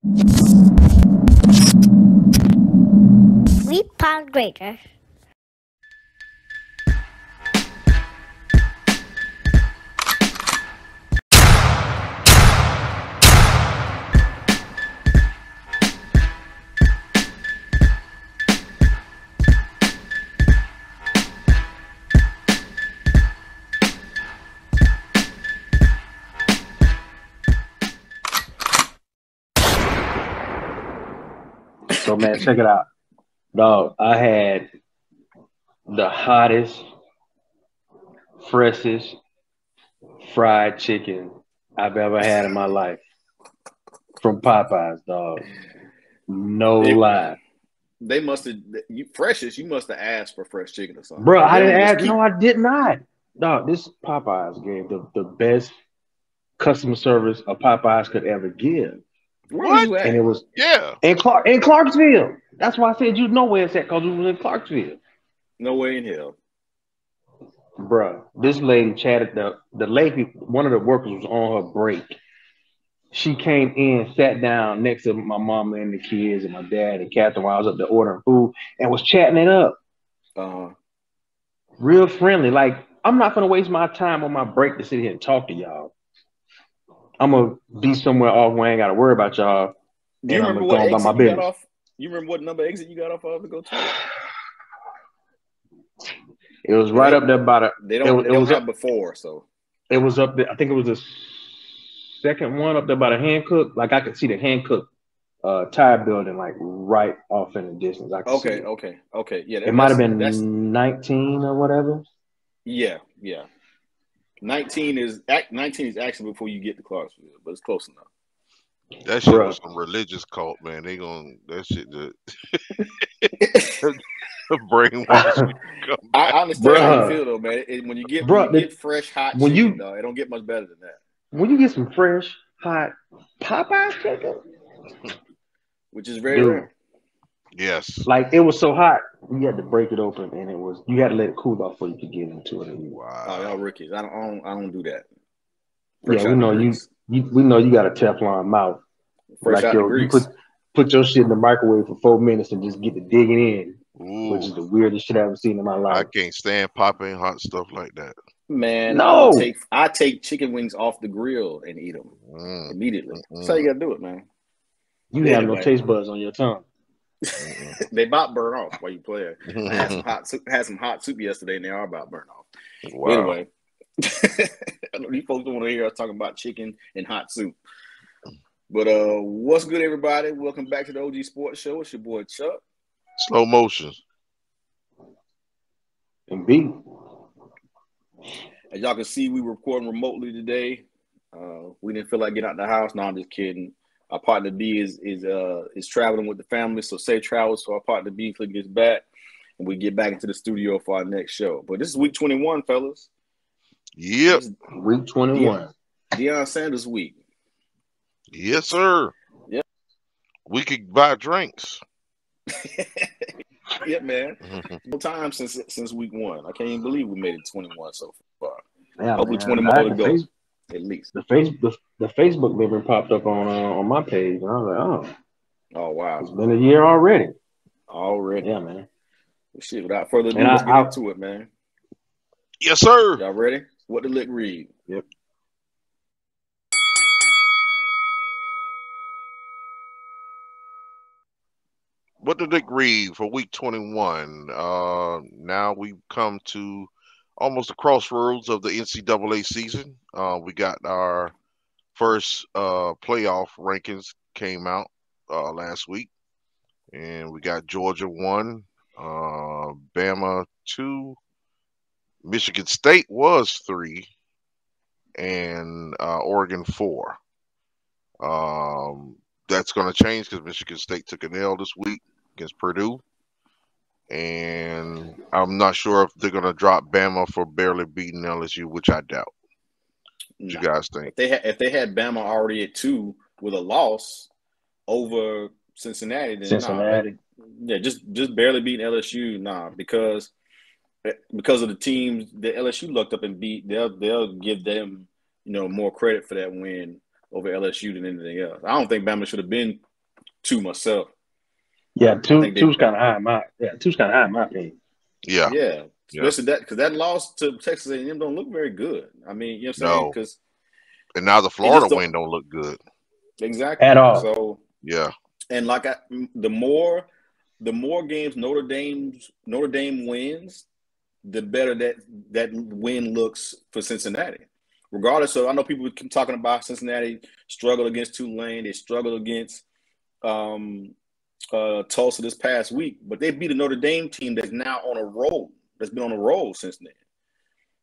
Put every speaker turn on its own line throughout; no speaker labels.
We pound greater.
So man, check it out, dog. I had the hottest, freshest fried chicken I've ever had in my life from Popeyes, dog. No
They
lie,
they must have you freshest. You must have asked for fresh chicken or something.
bro.
They
I didn't
don't just
ask.
keep.
No, I did not. Dog, this Popeyes gave the best customer service a Popeyes could ever give,
Where was
What?
you
and
at?
it was
Yeah.
in Clarksville. That's why I said you know where it's at because we was in Clarksville.
No way in hell.
Bruh, this lady chatted the lady, one of the workers was on her break. She came in, sat down next to my mama and the kids and my dad and Catherine while I was up there ordering food and was chatting it up.
Uh,
Real friendly. Like, I'm not gonna waste my time on my break to sit here and talk to y'all. I'm gonna be somewhere off where I ain't gotta worry about y'all
do you
and I'm
remember
gonna go
what
on about my
exit you got
business.
off? You remember what number exit you got off of to go to it?
It was right up there by the
They
it
don't.
was,
They
it
don't
was up
have before. So
it was up there. I think it was the second one up there by the hand cook. Like I could see the hand cook tire building like right off in the distance. I could see it.
okay. Yeah,
It might have
that's
been 19 or whatever.
yeah. 19 is actually before you get to Clarksville, but it's close enough.
That shit was
Bruh.
some religious cult, man. They gonna that shit the brainwash you. Come back.
I understand how you
Bruh.
feel though, man. When you
Bruh,
get fresh hot
when
chicken,
you
though, it don't get much better than that.
when you get some fresh, hot Popeyes chicken,
Which is very
dude,
rare.
Yes.
like it was so hot, you had to break it open and you had to let it cool off before you could get into it anymore.
Oh, y'all
Wow.
rookies. I don't do that.
Yeah,
Fresh
we
out the
know
grease.
we know you got a Teflon mouth.
Fresh
Like
out the
you
grease.
put your shit in the microwave for 4 minutes and just get to digging in, which
Ooh.
is the weirdest shit I've ever seen in my
I
life.
can't stand popping hot stuff like that.
Man,
No,
I take chicken wings off the grill and eat them
Mm,
immediately. That's how you gotta do it, man.
you
But
have no
anyway,
taste buds on your tongue.
they about burn off while you play it. I had some
mm.
hot soup. Had some hot soup yesterday, and they are about burn off. But
Wow.
anyway, I know you folks don't want to hear us talking about chicken and hot soup. But what's good, everybody? Welcome back to the OG Sports Show. It's your boy Chuck.
Slow motion.
And B,
As y'all can see, we were recording remotely today. We didn't feel like getting out the house. No, I'm just kidding. Our partner B is traveling with the family, so safe travels for our partner B until he gets back, and we get back into the studio for our next show. But this is week 21, fellas.
Yep.
This is
week 21.
Deion Sanders week.
Yes, sir.
Yep.
We could buy drinks.
Yeah, man. No time since week 1. I can't even believe we made it 21 so far.
Yeah,
Hopefully
man.
20 more to go, at least.
The Facebook living popped up on my page, and I was like,
Oh wow,
it's been a year already.
Already.
Yeah, man.
Shit, without further ado,
And
let's get into it, man.
Yes, sir.
Y'all ready? What did Lick read?
Yep.
What did it read for week 21? Now we've come to almost the crossroads of the NCAA season. We got our first playoff rankings came out last week, and we got Georgia 1, Bama 2, Michigan State was 3, and Oregon 4. That's going to change because Michigan State took an L this week against Purdue. And I'm not sure if they're going to drop Bama for barely beating LSU, which I doubt. What you guys think?
If they had Bama already at 2 with a loss over Cincinnati, then nah, just barely beating LSU, because of the teams that LSU looked up and beat, they'll give them more credit for that win over LSU than anything else. I don't think Bama should have been 2 myself.
Yeah,
I think
two's kind of high in my opinion.
Yeah.
yeah,
Yeah.
especially that because that loss to Texas A&M don't look very good. I mean, you know what I'm saying?
No.
Because
And now the
it
Florida
just
win don't look good.
exactly
At all.
So
Yeah.
and like the more games Notre Dame wins, the better that win looks for Cincinnati. Regardless of, I know people keep talking about Cincinnati struggled against Tulane, they struggled against Tulsa this past week, but they beat a Notre Dame team that's now on a roll. That's been on a roll since then.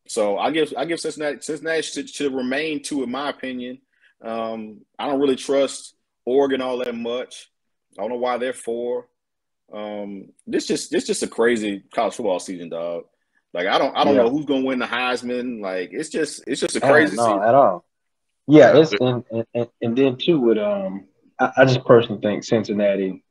So I give Cincinnati. Cincinnati should remain 2, in my opinion. I don't really trust Oregon all that much. I don't know why they're 4. This just a crazy college football season, dog. Like I don't know who's gonna win the Heisman. Like it's just a crazy season.
At all. Yeah,
Yeah.
it's and then too with I just personally think Cincinnati,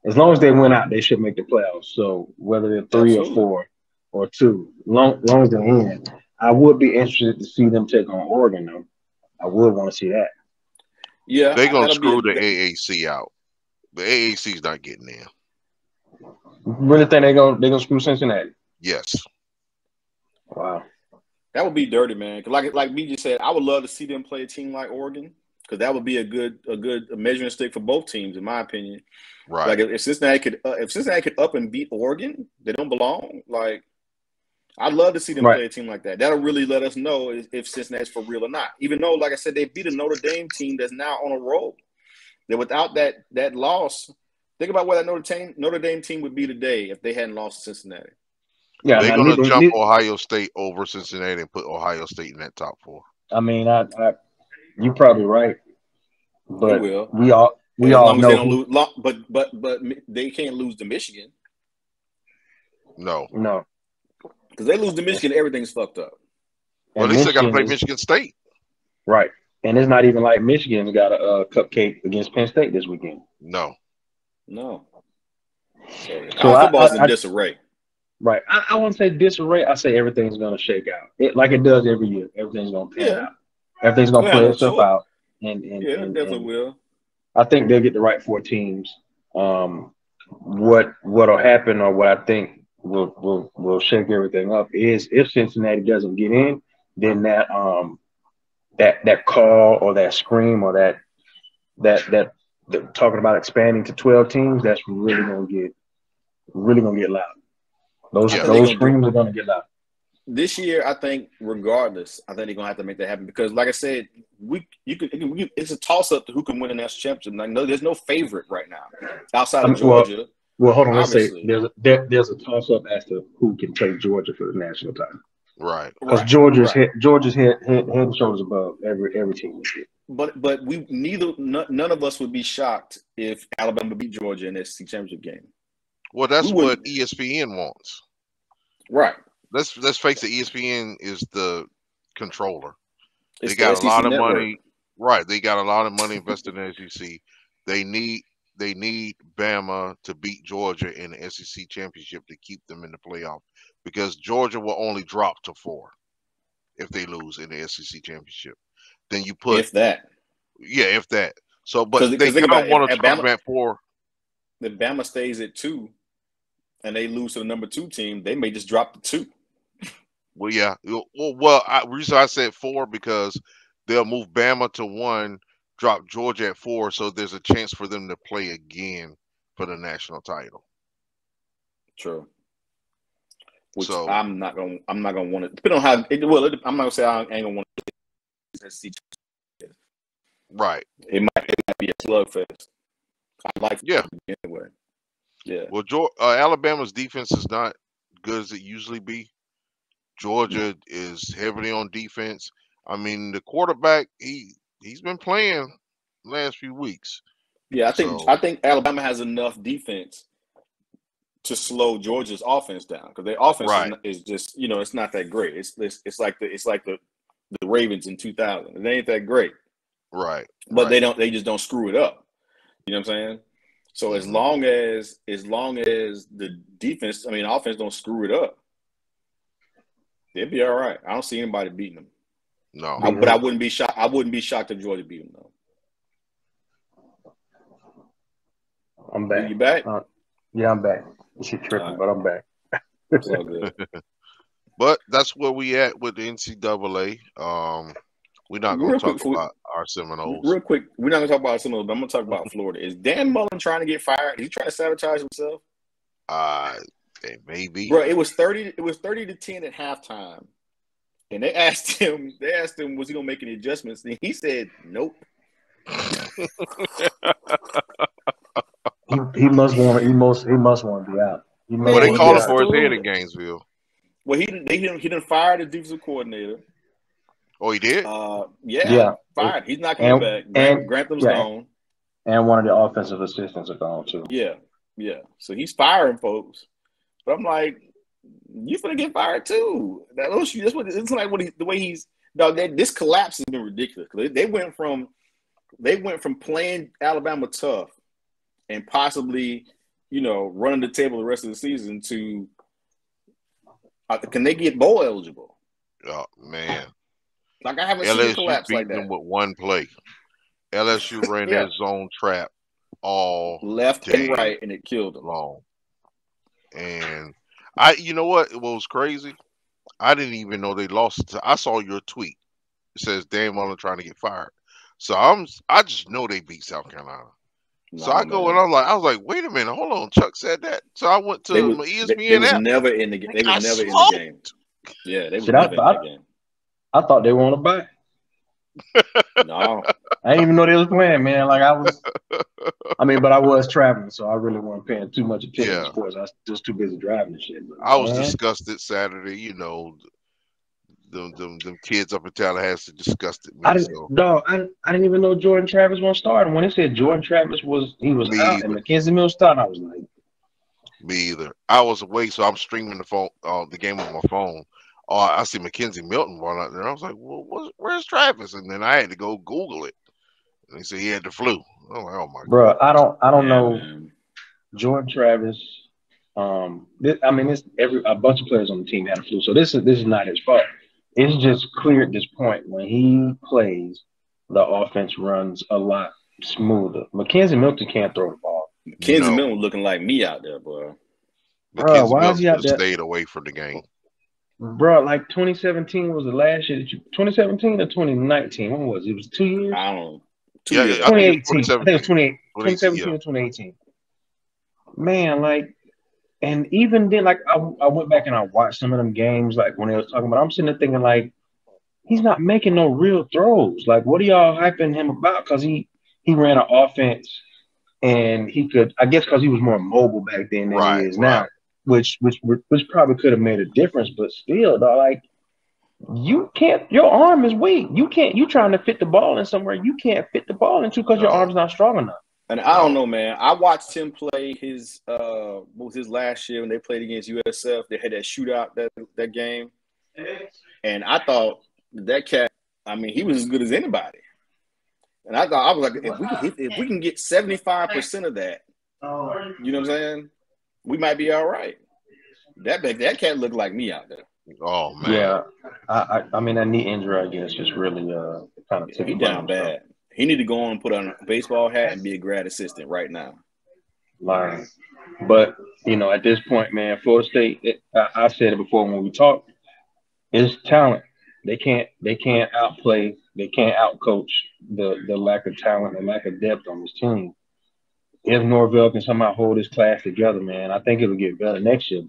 as long as they win out, they should make the playoffs. So whether they're 3
Absolutely.
or 4 or 2, long as they're in, I would be interested to see them take on Oregon though. I would want to see that.
Yeah,
They're gonna
that'll be
screw the AAC out. The AAC's not getting there.
Really think they're gonna screw Cincinnati?
Yes.
Wow.
that would be dirty, man. Cause like B just said, I would love to see them play a team like Oregon because that would be a good measuring stick for both teams, in my opinion.
Right.
Like if Cincinnati could up and beat Oregon, they don't belong. Like I'd love to see them play a team like that. That'll really let us know if Cincinnati's for real or not. Even though, like I said, they beat a Notre Dame team that's now on a roll. That without that loss, think about where that Notre Dame team would be today if they hadn't lost to Cincinnati.
Yeah,
they're gonna jump Ohio State over Cincinnati and put Ohio State in that top 4.
I mean, you're probably right, but
they will.
we all
as
know
they don't lose. But they can't lose to Michigan.
No.
Because they lose to Michigan, everything's fucked up.
Well, at least they got to play Michigan State.
Right. And it's not even like Michigan's got a cupcake against Penn State this weekend.
No.
So college football's in disarray.
Right. I won't say disarray. I say everything's going to shake out. Like it does every year. Everything's going to pan out. Everything's going to play itself out. And
definitely will.
I think they'll get the right 4 teams. What'll happen, or what I think will shake everything up, is if Cincinnati doesn't get in, then that call or that scream or that talking about expanding to 12 teams, that's really gonna get loud. Those screams are gonna get loud.
This year, I think, regardless, I think they're gonna have to make that happen because, like I said, it's a toss up to who can win the national championship. Like, no, there's no favorite right now outside of Georgia.
Well, hold on. Let's say there's a toss up as to who can take Georgia for the national title.
Right.
Because Georgia's head and shoulders above every team this year.
But none of us would be shocked if Alabama beat Georgia in the SEC championship game.
Well, that's what ESPN wants.
Right.
Let's face it. ESPN is the controller.
They
got a lot of
network.
money. Right. They got a lot of money invested in the SEC. They need Bama to beat Georgia in the SEC championship to keep them in the playoff, because Georgia will only drop to 4 if they lose in the SEC championship. Then you put
if that.
So, but they kind of want to drop at 4.
If Bama stays at 2 and they lose to the number 2 team, they may just drop to 2.
Well, yeah. Well, reason I said 4 because they'll move Bama to 1, drop Georgia at 4, so there's a chance for them to play again for the national title.
True. Which I'm not gonna want it. Depending on how I'm not gonna say I ain't gonna want to see.
Right.
It might be a slugfest. I like anyway. Yeah.
Well, Alabama's defense is not good as it usually be. Georgia is heavily on defense. I mean, the quarterback he's been playing the last few weeks.
Yeah, I think Alabama has enough defense to slow Georgia's offense down, because their offense is just, it's not that great. It's like the Ravens in 2000. It ain't that great.
Right.
But they just don't screw it up. You know what I'm saying? So as long as the offense don't screw it up, they'll be all right. I don't see anybody beating them.
No.
But I wouldn't be shocked. I wouldn't be shocked if Georgia beat them though.
I'm back.
You back?
Yeah, I'm back. This shit tripping,
All right.
but I'm back.
It's all good.
But that's where we at with the NCAA. We're not going
Real
to talk
quick,
about our Seminoles.
real quick, we're not gonna talk about some of them, but I'm gonna talk about Florida. Is Dan Mullen trying to get fired? Is he trying to sabotage himself?
Maybe.
Bro, it was 30-10 at halftime. And they asked him, was he gonna make any adjustments? And he said, nope.
He must want to be out.
Well, they
he
called him
just
for his
threw
head
it.
in Gainesville.
Well, he didn't fire the defensive coordinator.
Oh, he did?
Yeah.
Fired. He's not coming back. Grantham's gone.
And one of the offensive assistants are gone too.
Yeah. So he's firing folks. But I'm like, you finna get fired too. It's like the way he's dog. This collapse has been ridiculous. They went from playing Alabama tough and possibly, running the table the rest of the season to can they get bowl eligible?
Oh man.
Like I haven't seen a collapse like that.
Them with one play. LSU ran that zone trap all
left and right, and it killed them.
Long. And you know what? What was crazy? I didn't even know they lost. I saw your tweet. It says Dan Mullen trying to get fired. So I just know they beat South Carolina. So I go and I was like, wait a minute, hold on. Chuck said that. So I went to my ESPN
They was
app.
never in the game. They was never in the game. Yeah, they was never in the game.
I thought they were on a bye.
No.
I didn't even know they was playing, man. Like but I was traveling, so I really wasn't paying too much attention to sports. I was just too busy driving and shit. But,
I was disgusted Saturday, them kids up in Tallahassee disgusted me.
I didn't even know Jordan Travis wasn't starting. When they said Jordan Travis was out and Mackenzie Mills starting, I was like,
me either. I was away, so I'm streaming the game on my phone. I see Mackenzie Milton run out there. I was like, well, where's Travis? And then I had to go Google it. And they said he had the flu. I'm like, oh my God.
Bro, I don't know. Man. Jordan Travis. It's a bunch of players on the team had a flu, so this is not his fault. It's just clear at this point when he plays, the offense runs a lot smoother. Mackenzie Milton can't throw the ball.
Mackenzie Milton looking like me out there, boy.
Mackenzie Milton stayed away from the game.
Bro, like 2017 was the last year 2017 or 2019? When was it? It was 2 years?
I don't know.
2 years. 2018. I think it was 2017 or 2018. Man, and even then, I went back and I watched some of them games, like when they was talking about, I'm sitting there thinking, like, he's not making no real throws. Like, what are y'all hyping him about? Because he ran an offense and he could, I guess because he was more mobile back then than he is now. Which probably could have made a difference, but still, dog, like you can't. Your arm is weak. You can't. You trying to fit the ball in somewhere you can't fit the ball into because your arm's not strong enough.
And I don't know, man. I watched him play his what was his last year when they played against USF. They had that shootout that game, and I thought that cat. I mean, he was as good as anybody. And I was like, if we can get 75% of that, you know what I'm saying? We might be all right. That cat looked like me out there.
Oh man.
Yeah, I mean that knee injury, I guess, just really kind of took
him down bad. He need to go on and put on a baseball hat and be a grad assistant right now.
Lying, but at this point, man, Florida State. I said it before when we talked. It's talent. They can't outplay. They can't outcoach the lack of talent and lack of depth on this team. If Norvell can somehow hold his class together, man, I think it'll get better next year.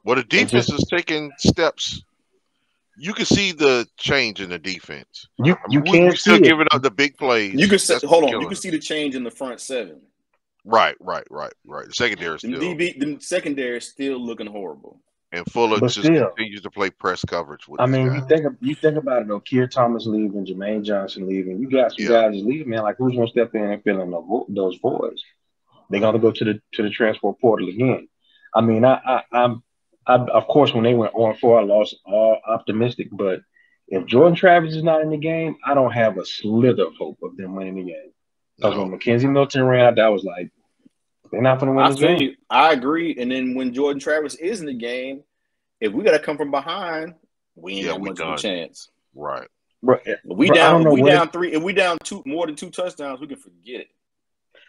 But
the defense is taking steps. You can see the change in the defense.
We're
still giving up the big plays.
You can You can see the change in the front seven.
Right. The secondary still.
The secondary is still looking horrible.
And Fuller continues to play press coverage with
you think about it though. Keir Thomas leaving, Jermaine Johnson leaving. You got some guys leaving, man. Like who's gonna step in and fill in those voids? They're gonna go to the transfer portal again. I mean, I'm of course when they went 0-4, I lost all optimistic. But if Jordan Travis is not in the game, I don't have a slither of hope of them winning the game. Because when Mackenzie Milton ran out, that was like, they're not going to win this game.
I agree. And then when Jordan Travis is in the game, if we got to come from behind, we ain't got much of a chance.
Right.
If we down 3, if we down more than 2 touchdowns, we can forget it.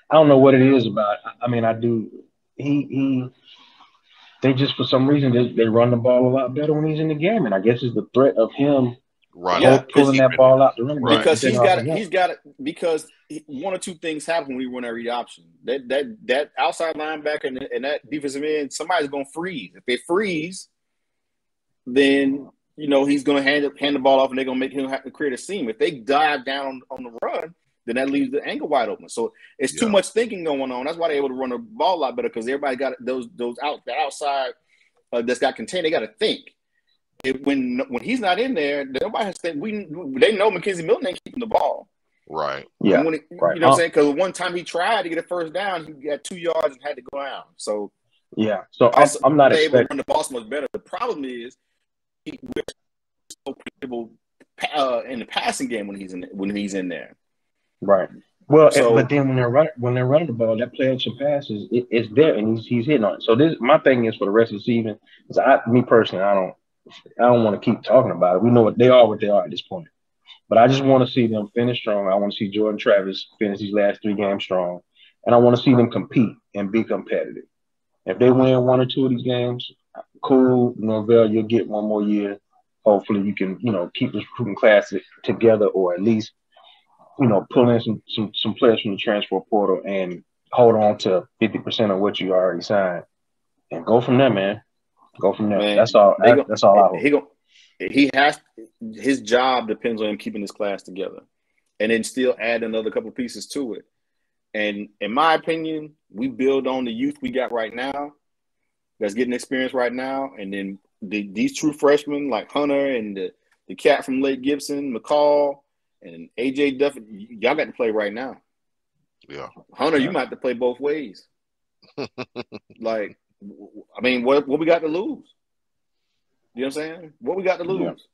I don't know what it is about. I mean, I do. He they just for some reason they run the ball a lot better when he's in the game, and I guess it's the threat of him
Running,
Yeah, because
pulling that ball out the running back.
Right.
because
That's
he's
all
got
he
it.
wants.
He's got it because one or two things happen when we run every option. That outside linebacker and that defensive end, somebody's gonna freeze. If they freeze, then he's gonna hand the ball off, and they're gonna make him have to create a seam. If they dive down on the run, then that leaves the angle wide open. So it's too much thinking going on. That's why they're able to run the ball a lot better because everybody got those that outside that's got contained. They got to think. When he's not in there, nobody has to think. They know Mackenzie Milton ain't keeping the ball.
Right.
Yeah,
Right. You know what I'm saying? Because one time he tried to get a first down, he got 2 yards and had to go down. So
yeah. So I'm not
able to
expecting.
run the ball so much better. The problem is we're so predictable in the passing game when he's in there.
Right. Well,
So-
but then when they're running the ball, that play action passes, it's there, and he's hitting on it. So my thing is for the rest of the season is me personally, I don't want to keep talking about it. We know what they are at this point. But I just want to see them finish strong. I want to see Jordan Travis finish these last 3 games strong, and I want to see them compete and be competitive. If they win 1 or 2 of these games, cool. Norvell, you'll get 1 more year. Hopefully, you can keep this recruiting class together, or at least pull in some players from the transfer portal and hold on to 50% of what you already signed, and go from there, man. Go from there.
Man,
that's all. That's all I hope.
His job depends on him keeping his class together, and then still add another couple pieces to it. And in my opinion, we build on the youth we got right now, that's getting experience right now, and then these true freshmen like Hunter and the cat from Lake Gibson, McCall, and AJ Duffy, y'all got to play right now.
Yeah.
Hunter, you might have to play both ways. Like, I mean, what we got to lose? You know what I'm saying? What we got to lose?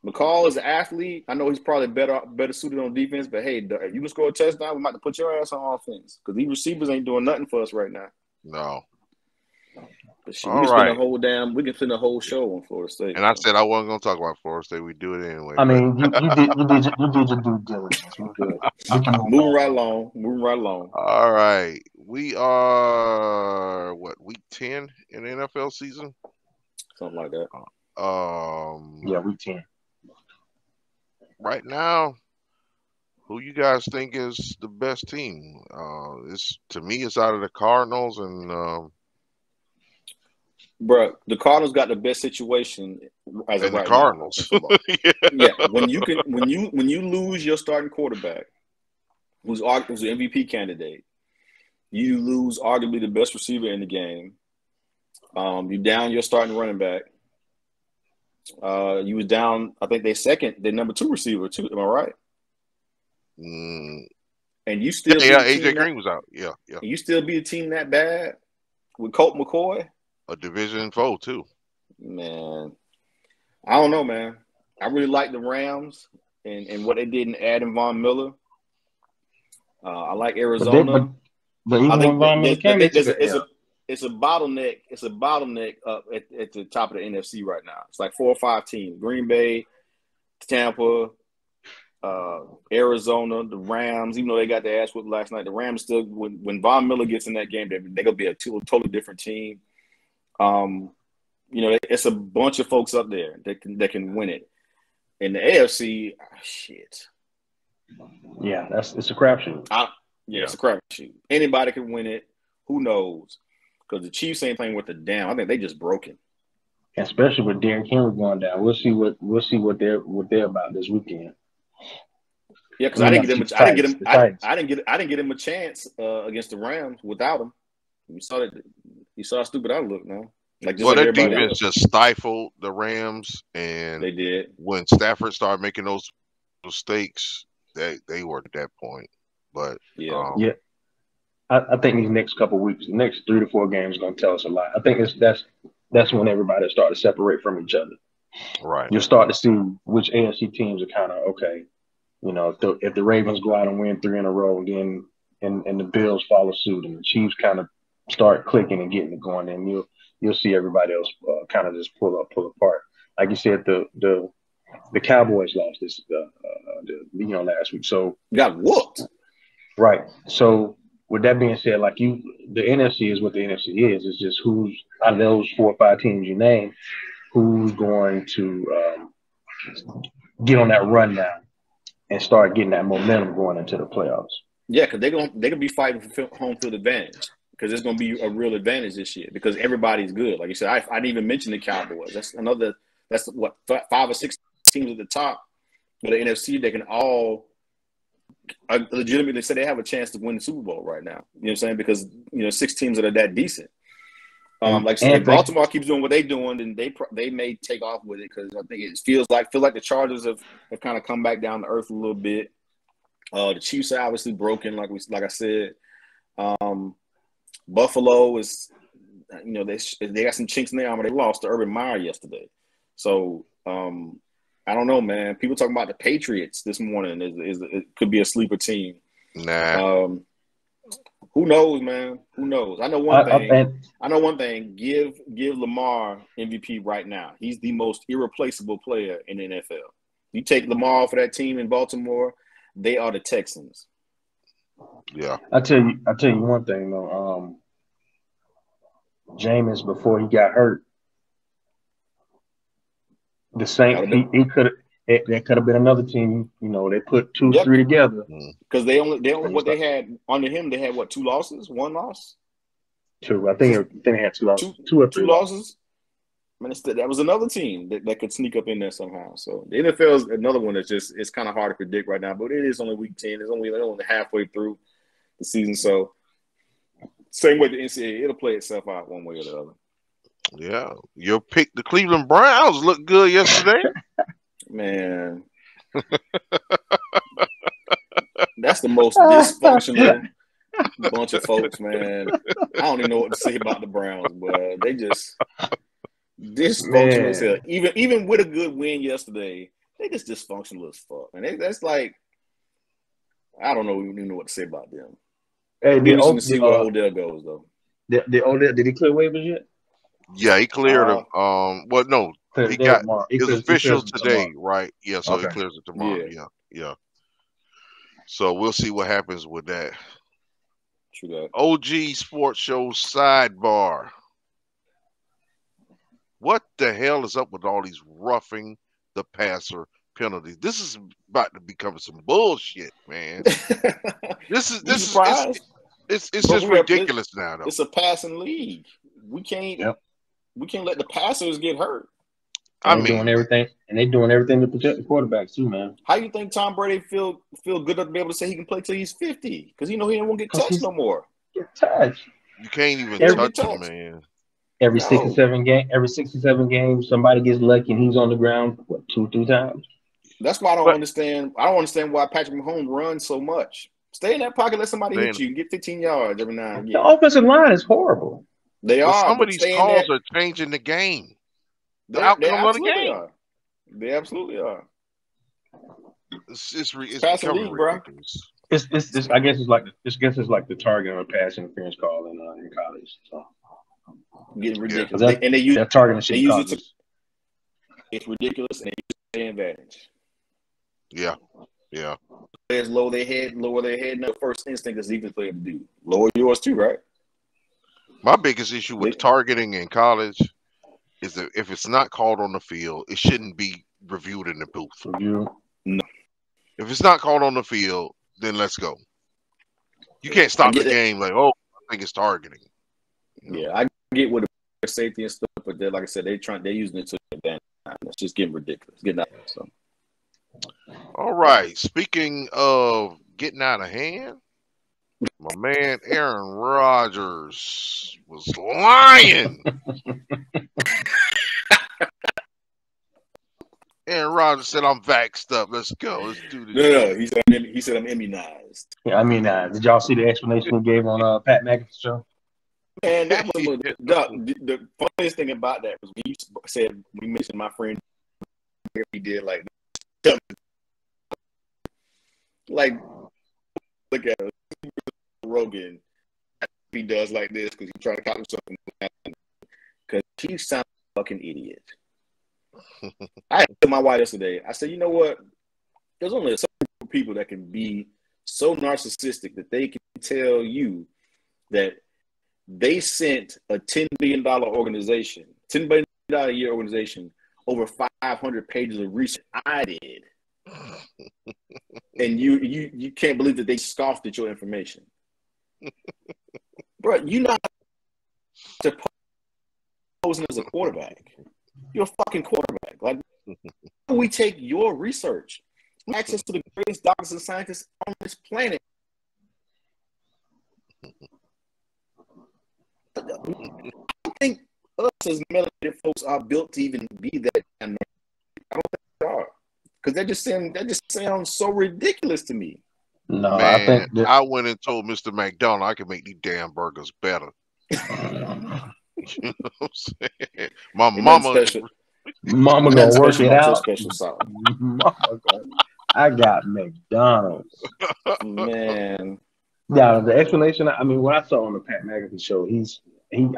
Yeah.
McCall is an athlete. I know he's probably better suited on defense, but hey, if you can score a touchdown, we might have to put your ass on offense because these receivers ain't doing nothing for us right now.
No.
But shit, we can spend a whole show on Florida State.
And I said I wasn't gonna talk about Florida State. We do it anyway.
I mean, you did your due diligence. We're good.
Moving right along.
All right. We are week 10 in the NFL season?
Something like that.
Yeah, week 10.
Right now, who you guys think is the best team? To me, it's out of the Cardinals and
Bro, the Cardinals got the best situation as of right
the Cardinals.
Yeah, when you lose your starting quarterback, who's an MVP candidate, you lose arguably the best receiver in the game. You down your starting running back. You was down. I think their number 2 receiver too. Am I right?
Mm.
And you still
AJ Green was out. Yeah.
And you still beat a team that bad with Colt McCoy.
A division foe too.
Man, I don't know, man. I really like the Rams and what they did in adding Von Miller. I like Arizona.
But even
I think
Von Miller came,
it's a bottleneck. It's a bottleneck up at the top of the NFC right now. It's like 4 or 5 teams: Green Bay, Tampa, Arizona, the Rams. Even though they got their ass whipped last night, the Rams still. When Von Miller gets in that game, they're gonna be a totally different team. It's a bunch of folks up there that can win it. In the AFC, shit.
Yeah, it's a crapshoot.
It's a crapshoot. Anybody can win it. Who knows? Because the Chiefs ain't playing with the damn. I think they just broken.
Especially with Derrick Henry going down. We'll see what they're about this weekend.
Yeah, because I didn't get him a chance against the Rams without him. You saw how stupid I look now. Their
defense just stifled the Rams, and
they did.
When Stafford started making those mistakes, they were at that point. But
I think these next couple of weeks, the next 3 to 4 games, are going to tell us a lot. I think that's when everybody start to separate from each other.
Right.
You'll start to see which AFC teams are kind of okay. If the Ravens go out and win 3 in a row again, and the Bills follow suit, and the Chiefs kind of start clicking and getting it going, then you'll see everybody else kind of just pull apart. Like you said, the Cowboys lost this last week, so
got whooped.
Right. So with that being said, like the NFC is what the NFC is. It's just who's out of those 4 or 5 teams you name, who's going to get on that rundown and start getting that momentum going into the playoffs.
Yeah, because they're gonna be fighting for home field advantage because it's gonna be a real advantage this year because everybody's good. Like you said, I didn't even mention the Cowboys. That's what 5 or 6 teams at the top of the NFC. They can all legitimately say they have a chance to win the Super Bowl right now. You know what I'm saying? Because 6 teams that are that decent. Like I said, if Baltimore keeps doing what they're doing, then they may take off with it because I think it feels like the Chargers have kind of come back down to earth a little bit. The Chiefs are obviously broken, like I said. Buffalo is, they got some chinks in their armor. They lost to Urban Meyer yesterday, so I don't know, man. People talking about the Patriots this morning it could be a sleeper team.
Nah.
Who knows, man? Who knows? I know one thing. Give Lamar MVP right now. He's the most irreplaceable player in the NFL. You take Lamar for that team in Baltimore, they are the Texans.
Yeah.
I tell you one thing though. Jameis, before he got hurt, the Saints, he could have. That could have been another team. They put 2 or 3 together
because they only what they had under him. They had 2 losses, 1 loss,
2. I think they had 2 losses, 2 or 3
losses. I mean, that was another team that could sneak up in there somehow. So the NFL is another one that's just it's kind of hard to predict right now. But it is only week 10. It's only halfway through the season. So same way the NCAA, it'll play itself out one way or the other.
Yeah, your pick, the Cleveland Browns, looked good yesterday.
Man, that's the most dysfunctional bunch of folks, man. I don't even know what to say about the Browns, but they just dysfunctional as hell. Even with a good win yesterday, they just dysfunctional as fuck. And that's like, I don't even know what to say about them.
Hey,
It'll be interesting to see where Odell goes, though.
Odell, did he clear waivers yet?
Yeah, he cleared them. Well, no, he got his officials today, right? Yeah, so he clears it tomorrow. Yeah. So we'll see what happens with that.
True that.
OG Sports Show sidebar. What the hell is up with all these roughing the passer penalties? This is about to become some bullshit, man. This is it's just ridiculous now, though.
It's a passing league. We can't let the passers get hurt.
They're doing everything to protect the quarterbacks too, man.
How you think Tom Brady feel good to be able to say he can play till he's 50? Because he won't get touched no more.
Get touched.
You can't even touch him, man.
Every 67 games, somebody gets lucky and he's on the ground 2 or 3 times.
That's why I don't understand. I don't understand why Patrick Mahomes runs so much. Stay in that pocket, let somebody hit you, get 15 yards every now and again.
The offensive line is horrible.
They are.
Some of these calls are changing the game. The outcome of the game.
They absolutely are.
It's
becoming ridiculous.
It's I guess it's like the target on a pass interference call in college. So.
Getting ridiculous. And they use
that target.
It's ridiculous, and they use it to their advantage.
Yeah.
Players lower their head. And the first instinct is defense player to do. Lower yours too, right?
My biggest issue with targeting in college is that if it's not called on the field, it shouldn't be reviewed in the booth.
No.
If it's not called on the field, then let's go. You can't stop the game like, I think it's targeting.
Yeah, I get with the safety and stuff, but like I said, they're using it to their advantage. It's just getting ridiculous. Getting out of hand. So.
All right. Speaking of getting out of hand, my man Aaron Rodgers was lying. Aaron Rodgers said, "I'm vaxxed up. Let's go. Let's do this."
No. He said I'm immunized.
Yeah, I mean, did y'all see the explanation he gave on Pat McAfee's show?
And that was the funniest thing about that was he said we mentioned my friend. He did like look at Rogan. He does like this because he's trying to call himself because he sounds like a fucking idiot. I told my wife yesterday. I said, you know what? There's only a certain group of people that can be so narcissistic that they can tell you that they sent a $10 billion organization, $10 billion a year organization, over 500 pages of research. I did. And you can't believe that they scoffed at your information. Bro, you're not posing as a quarterback. You're a fucking quarterback. Like, we take your research, access to the greatest doctors and scientists on this planet. I think us as melanated folks are built to even be that. I don't think they are, because that just sounds so ridiculous to me.
No,
Man,
I think that,
I went and told Mr. McDonald I could make these damn burgers better. You know what I'm saying? My mama
gonna work it out.
Special sauce.
I got McDonald's.
Man.
Yeah, the explanation. I mean, what I saw on the Pat McAfee show,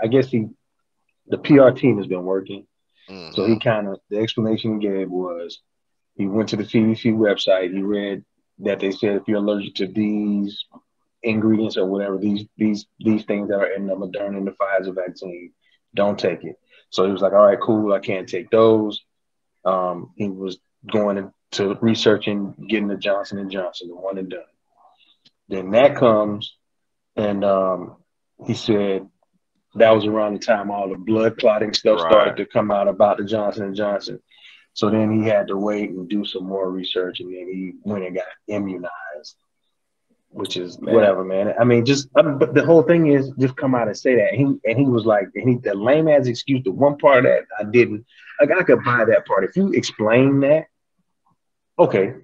I guess the PR team has been working.
Mm-hmm.
So the explanation he gave was he went to the CDC website. He read that they said if you're allergic to these ingredients or whatever, these things that are in the Moderna and the Pfizer vaccine, don't take it. So he was like, all right, cool, I can't take those. He was going to researching getting the Johnson & Johnson, the one and done. Then that comes, and he said that was around the time all the blood clotting stuff started to come out about the Johnson & Johnson. So then he had to wait and do some more research, and then he went and got immunized, which is whatever, man. I mean, but the whole thing is just come out and say that. And he was like, the lame ass excuse, the one part of that I didn't, like, I could buy that part. If you explain that, okay,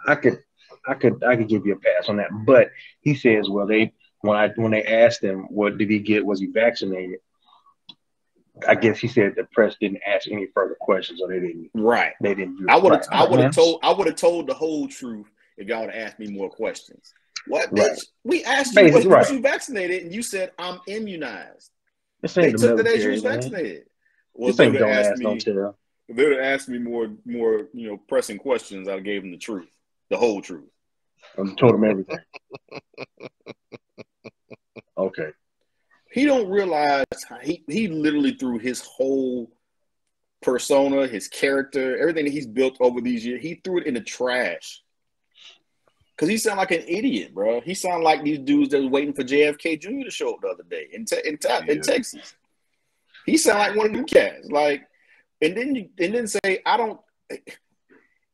I could give you a pass on that. But he says, well, when they asked him what did he get, was he vaccinated? I guess he said the press didn't ask any further questions, or they didn't. Right. They didn't.
I would have told the whole truth if y'all would have asked me more questions. What, bitch? We asked you was you vaccinated, and you said I'm immunized. They took the day you was vaccinated. Well,
this ain't don't ask, don't tell.
If they would have asked me more, pressing questions, I'd have gave them the truth, the whole truth.
I told him everything. Okay.
He don't realize he literally threw his whole persona, his character, everything that he's built over these years, he threw it in the trash. Because he sounded like an idiot, bro. He sounded like these dudes that was waiting for JFK Jr. to show up the other day in Texas. He sounded like one of them cats. Like, and then say, I don't.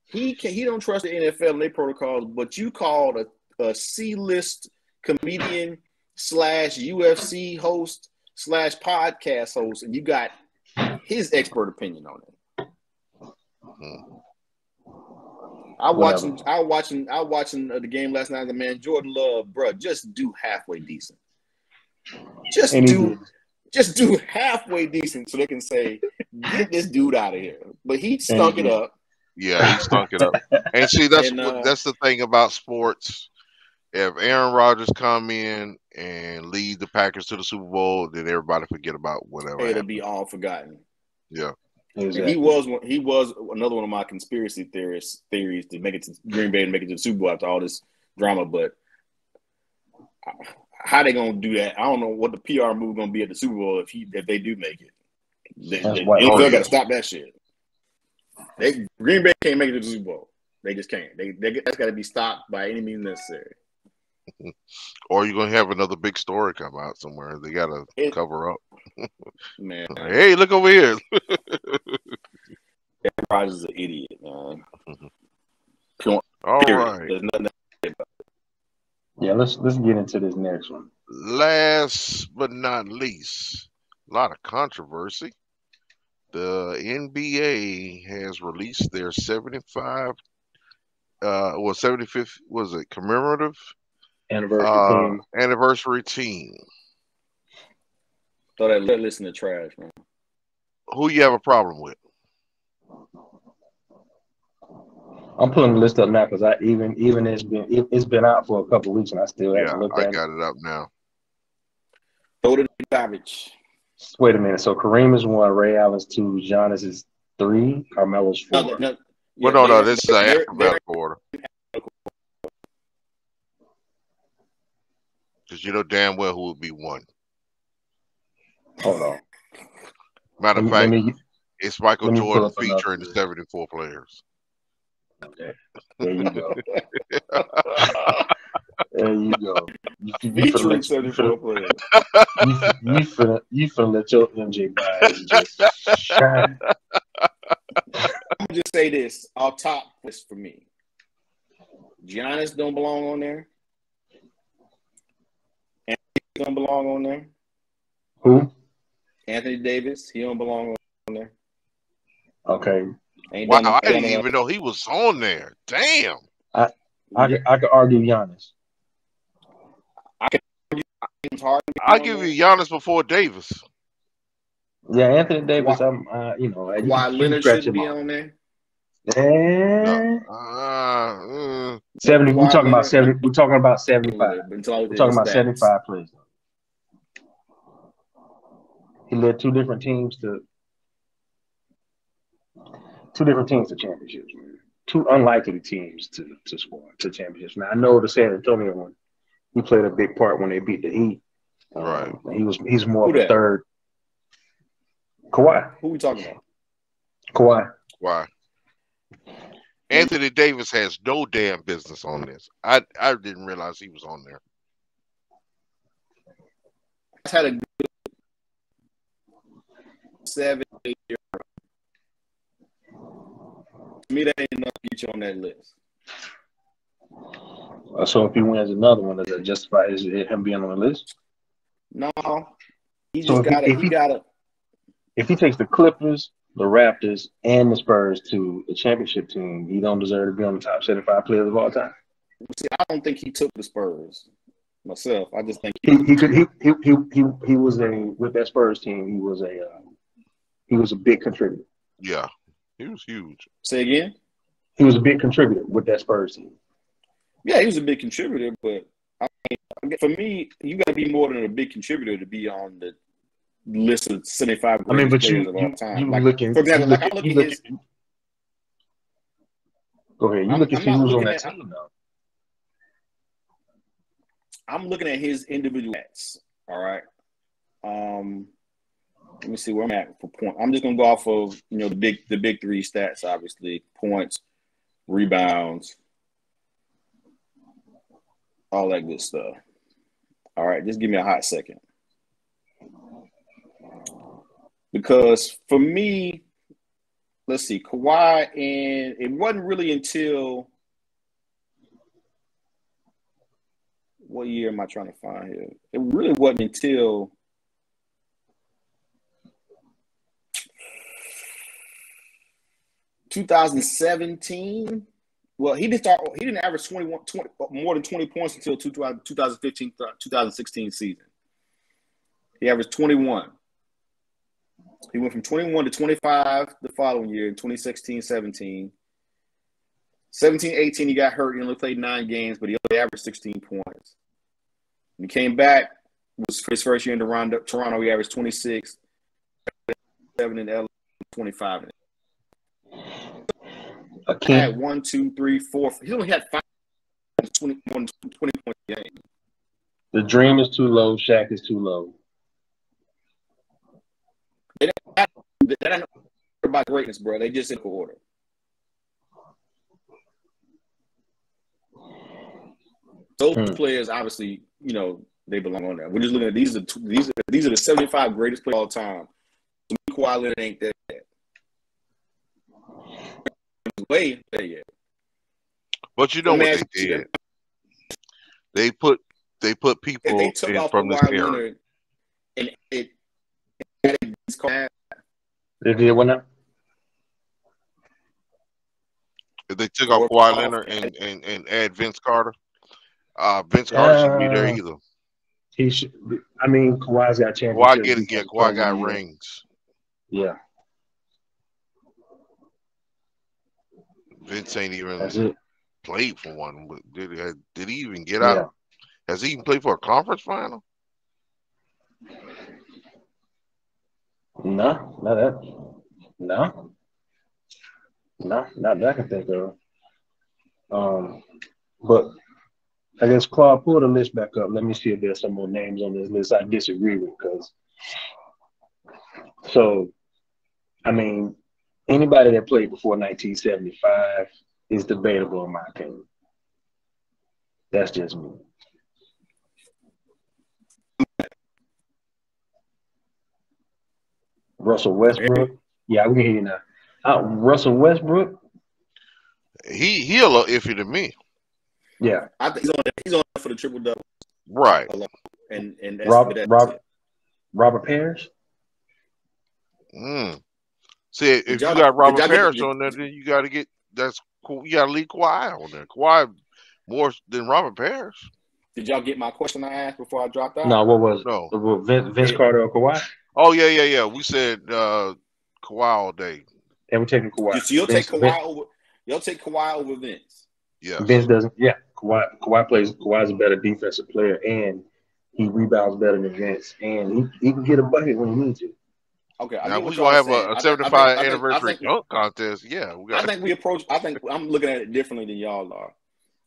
He don't trust the NFL and their protocols, but you called a C-list comedian / UFC host / podcast host, and you got his expert opinion on it.
Mm-hmm.
I watching the game last night. The man Jordan Love, bro, just do halfway decent. Just do halfway decent, so they can say, "Get this dude out of here." But he stunk it up.
Yeah, he stunk it up. And see, that's the thing about sports. If Aaron Rodgers come in and lead the Packers to the Super Bowl, then everybody forget about whatever.
It'll be all forgotten.
Yeah.
Exactly. He was another one of my conspiracy theories to make it to Green Bay and make it to the Super Bowl after all this drama. But how they gonna do that? I don't know what the PR move gonna be at the Super Bowl if they do make it. NFL got to stop that shit. Green Bay can't make it to the Super Bowl. They just can't. That's got to be stopped by any means necessary.
Or you're gonna have another big story come out somewhere. They gotta cover up.
Man,
hey, look over here.
Aaron Rodgers is an idiot, man.
All right.
There's nothing to say about it.
Yeah, let's get into this next one.
Last but not least, a lot of controversy. The NBA has released their 75th commemorative anniversary team.
Thought I'd listen to trash, man.
Who you have a problem with?
I'm pulling the list up now because it's been out for a couple of weeks and I still haven't looked at it.
I got it up now.
Throw it in the garbage.
Wait a minute. So Kareem is 1, Ray Allen's 2, Giannis is 3, Carmelo's 4.
No. This is an alphabetical order. Because you know damn well who would be one.
Hold on.
Matter of
Let
fact,
me
it's Michael
let me pull
Jordan
up another
featuring the
list.
74 players.
Okay. There you go. There you go.
Featuring 74 players.
You finna let your MJ bias just shine.
I'm gonna just say this: our top list for me. Giannis don't belong on there. Anthony don't belong on there.
Who?
Anthony Davis, he don't belong on there.
Okay.
Wow, I didn't even know he was on there. Damn.
I could argue Giannis.
James Harden.
I'll give you Giannis before Davis.
Yeah, Anthony Davis.
Why
you
Leonard
scratch
shouldn't
him
be
off.
on there?
No.
70. We're talking about
Leonard,
70. We're talking about 75.
Until
We're talking about
stats.
75 plays. He led two different teams to championships, man. Two unlikely teams to score to championships. Now I know the San Antonio one. He played a big part when they beat the Heat.
Right.
He's more of a third. Kawhi.
Who we talking about?
Kawhi.
Why? Anthony Davis has no damn business on this. I didn't realize he was on there.
He's had a good 7, 8 year. To me, that ain't enough to get you on that list.
So if he wins another one, does that justify him being on the list?
No, he
So
just gotta.
If he takes the Clippers, the Raptors, and the Spurs to the championship team, he don't deserve to be on the top 75 players of all time.
See, I don't think he took the Spurs myself. I just think
he was with that Spurs team. He was a big contributor.
Yeah, he was huge.
Say again.
He was a big contributor with that Spurs team.
Yeah, he was a big contributor, but for me, you got to be more than a big contributor to be on the list of 75 greatest players of all time. For example, I'm looking at his.
Go ahead. You look at who's on that team, though.
I'm looking at his individual stats. All right. Let me see where I'm at for point. I'm just gonna go off of the big three stats, obviously: points, rebounds, all that good stuff. All right, just give me a hot second. Because for me, let's see, Kawhi, and it wasn't really until what year am I trying to find here? It really wasn't until 2017. Well, he didn't average more than 20 points until 2015, 2016 season. He averaged 21. He went from 21 to 25 the following year in 2016-17. 17-18, he got hurt. He only played 9 games, but he only averaged 16 points. When he came back, it was his first year in Toronto. He averaged 26, 7 in LA, 25 in He had 1, 2, 3, 4. He only had 5 20 points a game.
The dream is too low. Shaq is too low.
They don't know about greatness, bro. They just in order. Those players, obviously, they belong on there. We're just looking at these are the 75 greatest players of all time. Kawhi Leonard ain't there yet. Way there yet.
But you know what they did? They put people
they took off
from this
Kawhi
era.
Leonard and it
they did what now?
If they took off Kawhi Leonard and add Vince Carter, Vince Carter shouldn't be there either.
He should. I mean, Kawhi's got championships.
Kawhi got rings.
Yeah.
Vince ain't even played for one. Did he even get out? Has he even played for a conference final?
No, not that. No, not that I can think of. But I guess Claude, pull the list back up. Let me see if there's some more names on this list I disagree with. So, I mean, anybody that played before 1975 is debatable in my opinion. That's just me. Russell Westbrook. Yeah, we can hear you now. Russell Westbrook.
He a little iffy to me.
Yeah,
I think he's on for the triple double.
Right.
And
Robert Parrish.
See, if you got Robert Parrish on there, then you got to get you got to leave Kawhi on there. Kawhi more than Robert Parrish.
Did y'all get my question I asked before I dropped out?
No, what was it?
No.
Vince Carter or Kawhi?
Oh yeah. We said Kawhi all day.
And we're taking Kawhi.
So you'll take Kawhi over Vince.
Yeah.
Vince doesn't. Yeah, Kawhi's a better defensive player, and he rebounds better than Vince, and he can get a bucket when he needs to.
Okay,
now we're gonna have a 75 anniversary dunk contest. Yeah,
I think I'm looking at it differently than y'all are.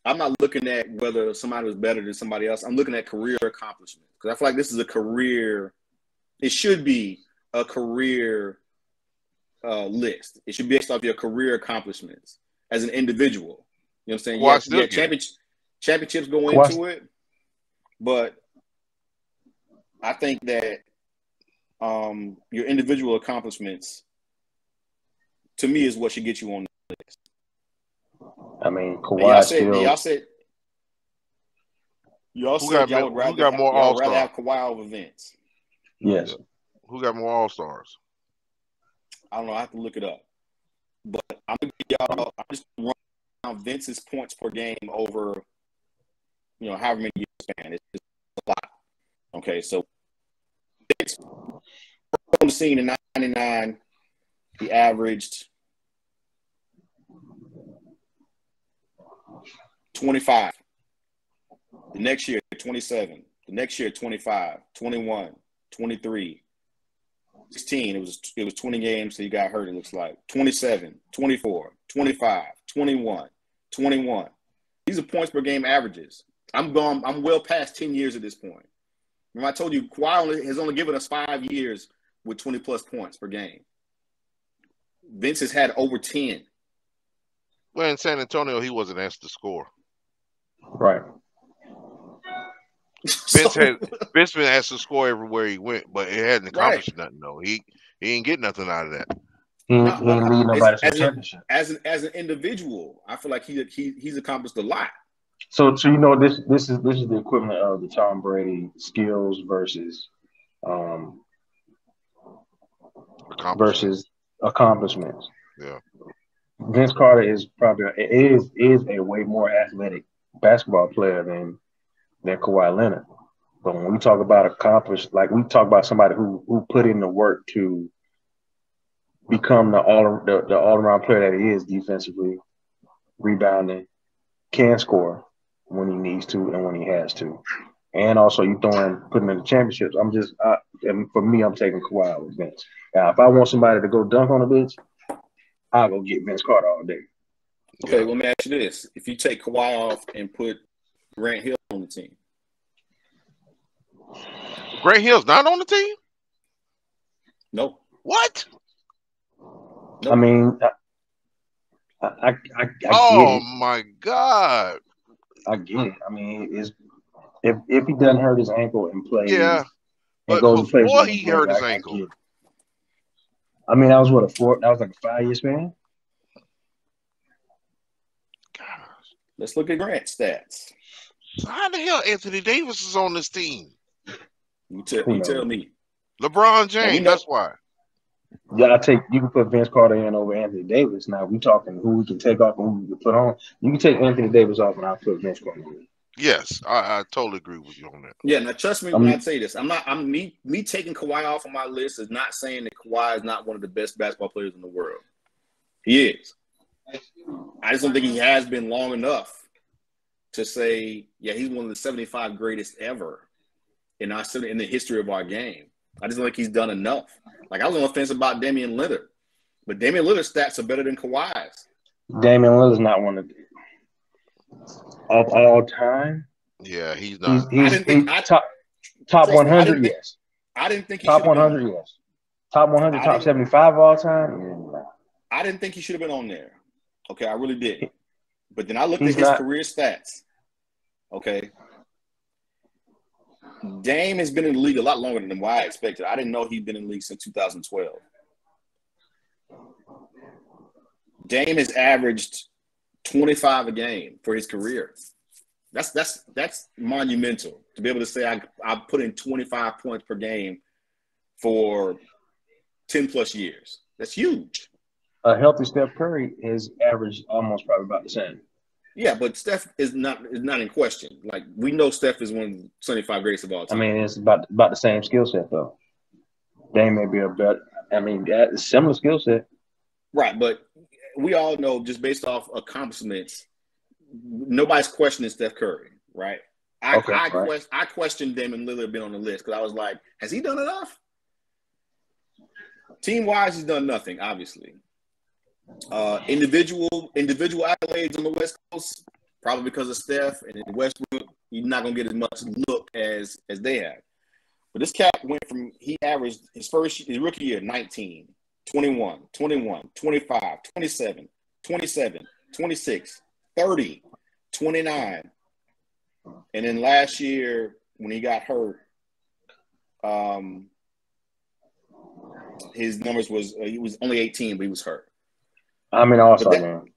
I'm not looking at whether somebody was better than somebody else. I'm looking at career accomplishment because I feel like this is a career. It should be a career list. It should be based off your career accomplishments as an individual. You know what I'm saying? Championships go into it, but I think that your individual accomplishments, to me, is what should get you on the list.
I mean, Kawhi
y'all said y'all would rather have Kawhi over Vince.
Yes.
Who got more All-Stars?
I don't know. I have to look it up. But I'm just running down Vince's points per game over, however many years span. It's a lot. Okay, so Vince on the scene in 99, he averaged 25. The next year, 27. The next year, 25, 21, 23, 16. It was 20 games, so he got hurt, it looks like. 27, 24, 25, 21, 21. These are points per game averages. I'm well past 10 years at this point. Remember, I told you Kawhi has only given us 5 years with 20-plus points per game. Vince has had over 10.
Well, in San Antonio, he wasn't asked to score.
Right.
Vince been asked to score everywhere he went, but it hadn't accomplished nothing though. He ain't get nothing out of that.
He ain't lead nobody to a championship.
As an individual, I feel like he's accomplished a lot.
So this is the equivalent of the Tom Brady skills versus accomplishments.
Yeah.
Vince Carter is probably is a way more athletic basketball player than Kawhi Leonard. But when we talk about accomplished, like we talk about somebody who put in the work to become the all around player that he is defensively, rebounding, can score when he needs to and when he has to, and also putting in the championships. And for me, I'm taking Kawhi over Vince. Now, if I want somebody to go dunk on a bitch, I'll go get Vince Carter all day.
Okay, let me ask you this: if you take Kawhi off and put Grant Hill on the team,
Grant Hill's not on the team?
No.
What?
Nope. I mean, I
oh my God!
I get it. I mean, if he doesn't hurt his ankle and plays,
yeah, but
goes
before he hurt his ankle,
I mean, that was like a 5-year span.
Gosh.
Let's look at Grant's stats.
So how the hell Anthony Davis is on this team?
You tell me.
LeBron James. That's why.
Yeah, you can put Vince Carter in over Anthony Davis. Now we talking who we can take off and who we can put on. You can take Anthony Davis off, and I'll put Vince Carter in.
Yes, I totally agree with you on that.
Yeah, now trust me when I say this. Me taking Kawhi off of my list is not saying that Kawhi is not one of the best basketball players in the world. He is. I just don't think he has been long enough to say, yeah, he's one of the 75 greatest ever in the history of our game. I just don't think he's done enough. Like, I was on the fence about Damian Lillard, but Damian Lillard's stats are better than Kawhi's.
Damian Lillard's not one of all time.
Yeah, he's
He's
not.
I didn't think
top
trust me,
100. Yes,
I didn't think he
top
should have been on
100.
there.
Yes, top 100,
I
top
didn't
75 all time. Yeah.
I didn't think he should have been on there. Okay, I really didn't. But then I looked
He's
at his
not.
career stats. Okay. Dame has been in the league a lot longer than what I expected. I didn't know he'd been in the league since 2012. Dame has averaged 25 a game for his career. That's monumental to be able to say I put in 25 points per game for 10 plus years. That's huge.
A healthy Steph Curry is average almost probably about the same.
Yeah, but Steph is not in question. Like, we know Steph is one of the 25 greatest of all
I
time.
mean, it's about the same skill set though. Dame may be a better. I mean, that is similar skill set.
Right, but we all know just based off accomplishments, nobody's questioning Steph Curry, right? I questioned Damian Lillard being on the list because I was like, has he done enough? Team-wise, he's done nothing, obviously. Individual accolades on the West Coast, probably because of Steph and in Westbrook, he's not going to get as much look as they have. But this cat went from, he averaged his rookie year, 19, 21, 21, 25, 27, 27, 26, 30, 29. And then last year, when he got hurt, his numbers was, he was only 18, but he was hurt.
How many All-Star games?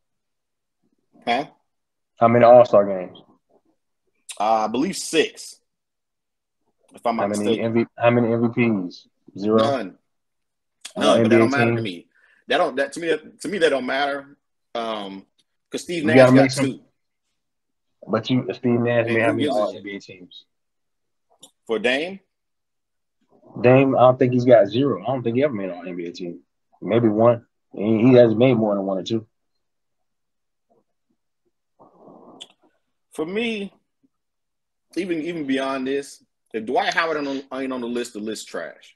Huh?
How many All-Star games?
I believe 6. If I'm not mistaken.
How many MVPs? 0.
None. But that don't matter to
teams?
me. To me that don't matter. Because Steve Nash got 2.
But Steve Nash may have many
gives a
All
shit?
NBA teams.
For Dame,
Dame, I don't think he's got 0. I don't think he ever made an All NBA team. Maybe 1. He hasn't made more than 1 or 2.
for me, even beyond this, if Dwight Howard ain't on the list trash.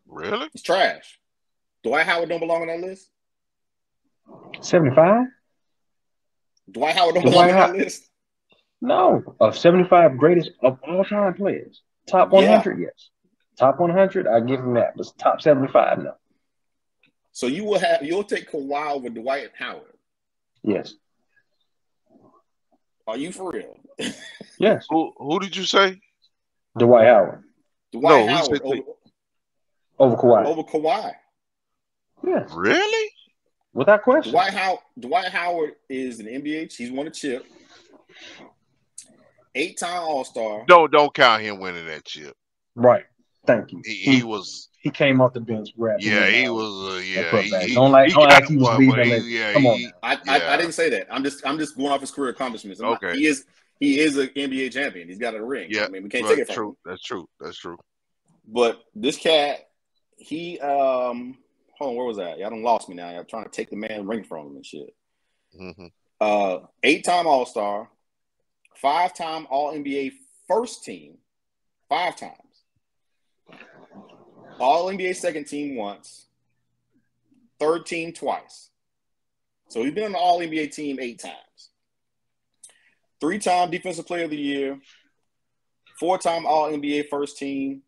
Really?
It's trash. Dwight Howard don't belong on that list?
75?
Dwight Howard don't belong on that list?
No. Of 75 greatest of all time players. Top 100, yes. Top 100, I give him that. But top 75, no.
So you'll take Kawhi over Dwight Howard?
Yes.
Are you for real?
Yes.
Who did you say?
Dwight Howard.
Dwight Howard
over Kawhi.
Over Kawhi.
Yes.
Really?
Without question.
Dwight Howard is an NBA. He's won a chip. 8-time All-Star.
Don't count him winning that chip.
Right. Thank you.
He was.
He came off the bench.
He was.
Don't act he was leaving. Come on.
I didn't say that. I'm just going off his career accomplishments. He is an NBA champion. He's got a ring.
Yeah.
I mean, we can't take it from him.
That's true.
But this cat, he hold on, where was that? Y'all done lost me now. I'm trying to take the man ring from him and shit.
Mm-hmm.
8-time All-Star, 5-time All-NBA first team, 5 times. All-NBA second team once, third team twice. So he's been on the All-NBA team 8 times. 3-time Defensive Player of the Year, 4-time All-NBA first team,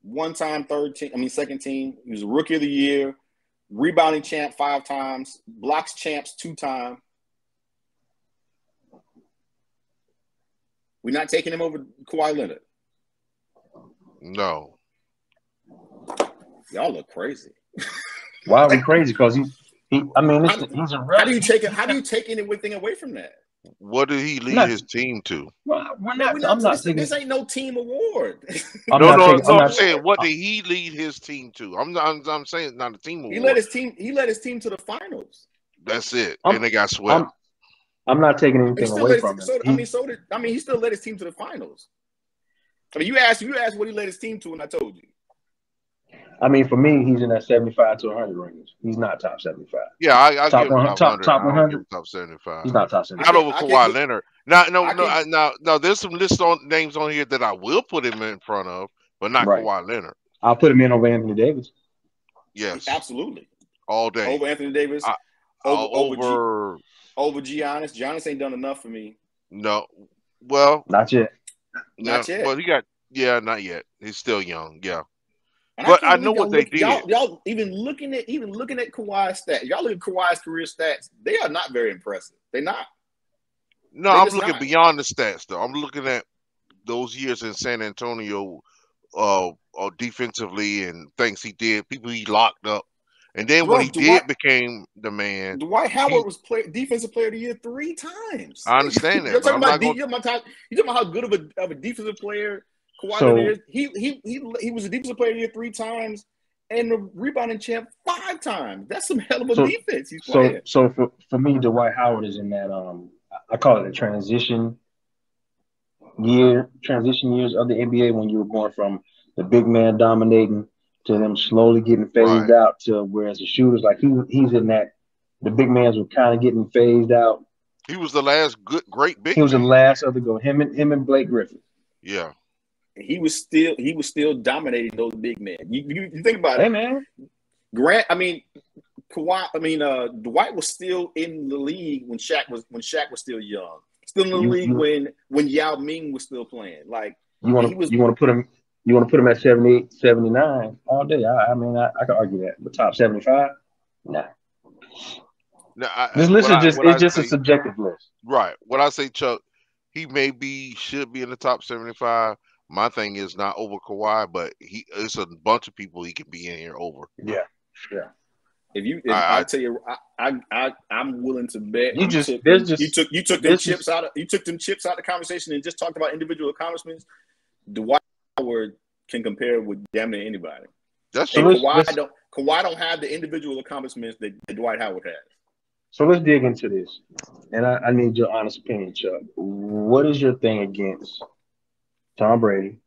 1-time second team. He was a Rookie of the Year, rebounding champ 5 times, blocks champs 2 times. We're not taking him over Kawhi Leonard.
No.
Y'all look crazy.
Why are we crazy? Because he's a
how do you take anything away from that?
What did he lead his team to?
Well,
this ain't no team award.
I'm saying, what did he lead his team to? I'm saying it's not a team award.
He led his team to the finals.
That's it. And they got swept.
I'm not taking anything away from him.
He still led his team to the finals. I mean, you asked what he led his team to, and I told you.
I mean, for me, he's in that 75 to 100 range. He's not top 75.
Yeah, I
top
give him
100. Top 100.
Top 75.
He's not top 75.
Not over Kawhi Leonard. No. There's some names on here that I will put him in front of, but not Kawhi Leonard.
I'll put him in over Anthony Davis.
Yes,
absolutely.
All day
over Anthony Davis. Over Giannis. Giannis ain't done enough for me.
No, well,
Not yet.
yeah,
Not yet.
well, not yet. He's still young. Yeah,
And I
but
can't
I know
believe
what they did.
y'all even looking at Kawhi's stats. Y'all look at Kawhi's career stats. They are not very impressive. They're not.
No,
They're
I'm
just
looking
not.
beyond the stats though. I'm looking at those years in San Antonio, defensively and things he did, people he locked up, and then when
Bro,
he did became the man,
Dwight
he.
Howard was defensive player of the year 3 times.
I understand
You're
that, but
talking
I'm
about
not going.
you're talking about how good of a defensive player Kawhi
So
Leonard is. He was a defensive player of the year 3 times and the rebounding champ 5 times. That's some hell of a
so
defense he's
so
playing.
so for me, Dwight Howard is in that I call it a transition years of the NBA when you were going from the big man dominating to them slowly getting phased
Right.
out to whereas the shooters like he's in that the big mans were kind of getting phased out.
He was the last great
He
big
was the
man.
last of the go. Him and Blake Griffin.
Yeah.
He was still dominating those big men. You think about
Hey
it.
man,
Dwight was still in the league when Shaq was still young. Still in the
you
league
you
when Yao Ming was still playing. Like
you want
he was
to put him at 78, 79 all day. I could argue that, but top 75, nah.
Now,
This list is just a subjective list.
right. What I say, Chuck, he should be in the top 75. My thing is not over Kawhi, but it's a bunch of people he can be in here over.
Yeah.
I tell you, I'm willing to bet
You
took them chips out of the conversation and just talked about individual accomplishments. Dwight Howard can compare with damn near anybody.
That's
And
true.
Kawhi don't have the individual accomplishments that Dwight Howard has.
So let's dig into this, and I need your honest opinion, Chuck. What is your thing against Tom Brady,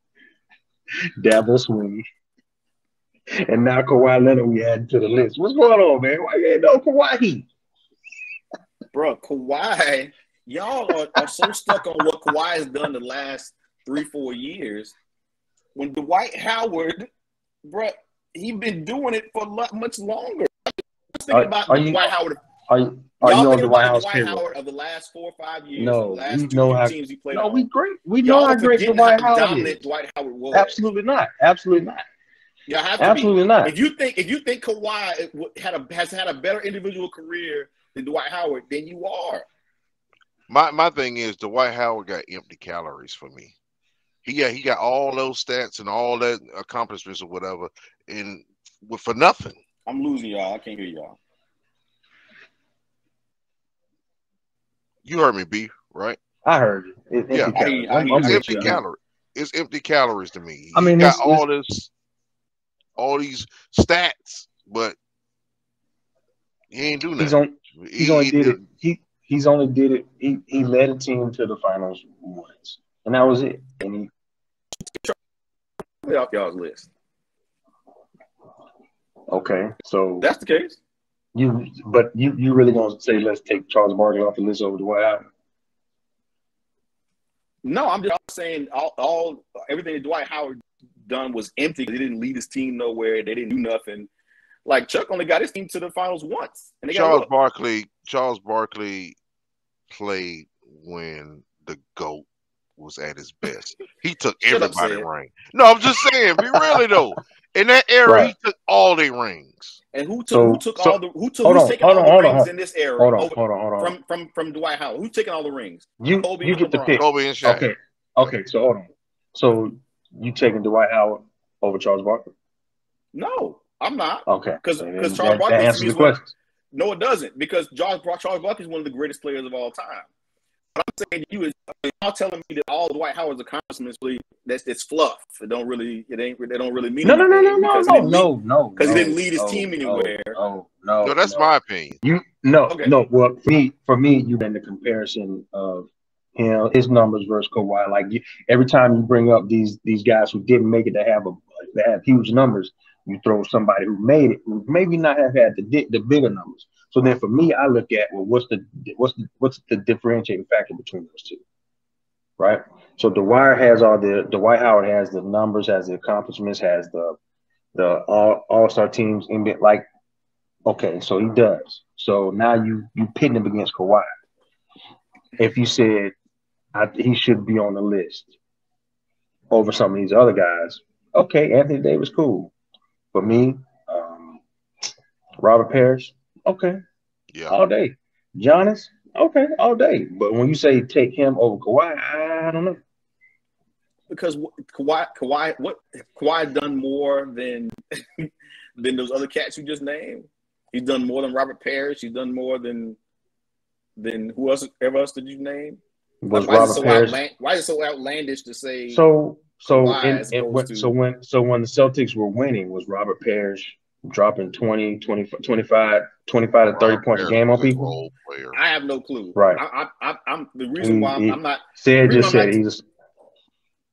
Dabo Sweeney, and now Kawhi Leonard? We add to the list. What's going on, man? Why you ain't no Kawhi?
Bro, Kawhi, y'all are so stuck on what Kawhi has done the last 3-4 years. When Dwight Howard, bro, he's been doing it for much longer. Just thinking about Dwight Howard.
Are you on Dwight Howard's
Dwight
payroll?
Howard of the last 4 or 5 years,
No,
the last
we
two
know how.
teams he played
No,
on.
we great. We know
Y'all
how great Dwight
how
Howard
dominant
is.
Dwight Howard was.
Absolutely not. Absolutely not.
Y'all have to
Absolutely
be.
not.
If you think Kawhi has had a better individual career than Dwight Howard, then you are.
My thing is Dwight Howard got empty calories for me. He got all those stats and all that accomplishments or whatever, and for nothing.
I'm losing y'all. I can't hear y'all.
You heard me, B, right?
I heard you. It's
Yeah.
empty calories. I'm
It's
with
empty
you.
calories. It's empty calories to me.
I mean,
He got all these stats, but he ain't do nothing.
He's only did it. He's only did it. He led a team to the finals once, and that was it. And
Get off y'all's list.
okay, so
That's the case.
you really gonna say let's take Charles Barkley off the list over Dwight Howard?
No, I'm just saying everything that Dwight Howard done was empty. He didn't lead his team nowhere. They didn't do nothing. Like Chuck only got his team to the finals once, and they
Charles Barkley played when the GOAT was at his best. He took everybody ring. No, I'm just saying, be really though. In that era,
Right.
He took all their rings.
And who's taking all the rings in this era?
Hold on.
From Dwight Howard. Who's taking all the rings?
You get the pick.
Kobe and Shaq.
Okay. So hold on. So you taking Dwight Howard over Charles Barkley?
No, I'm not.
Okay.
Because Charles Barkley
answers the question.
No, it doesn't. Because Charles Barkley is one of the greatest players of all time. What I'm saying to you is, y'all telling me that all Dwight Howard's accomplishments it's fluff. They don't really mean anything.
No.
Because he didn't lead his team anywhere.
No, that's my opinion.
No. Well, for me, you've been the comparison of his numbers versus Kawhi. Like every time you bring up these guys who didn't make it to have huge numbers, you throw somebody who made it, who maybe not have had the bigger numbers. So then for me, I look at what's the differentiating factor between those two, right? So Dwight Howard has the numbers, has the accomplishments, has the all-star teams in it. Like, okay, so he does. So now you pitting him against Kawhi. If you said he should be on the list over some of these other guys. Okay, Anthony Davis, cool. For me, um, Robert Parrish, okay,
Yeah.
all day. Giannis, okay, all day. But when you say take him over Kawhi, I don't know.
Because Kawhi done more than than those other cats you just named. He's done more than Robert Parrish. He's done more than who else? Ever else did you name?
Was
Like, why is it
Robert
so
Parrish?
why is it so outlandish to say
So
Kawhi as opposed to?
when the Celtics were winning, was Robert Parrish dropping 20, 20, 25 to 30
Robert
points a
Parrish
game on
was his
people?
role player.
I have no clue.
Right.
I'm the reason why I'm not.
Said
The reason
just
I'm
said
not,
he just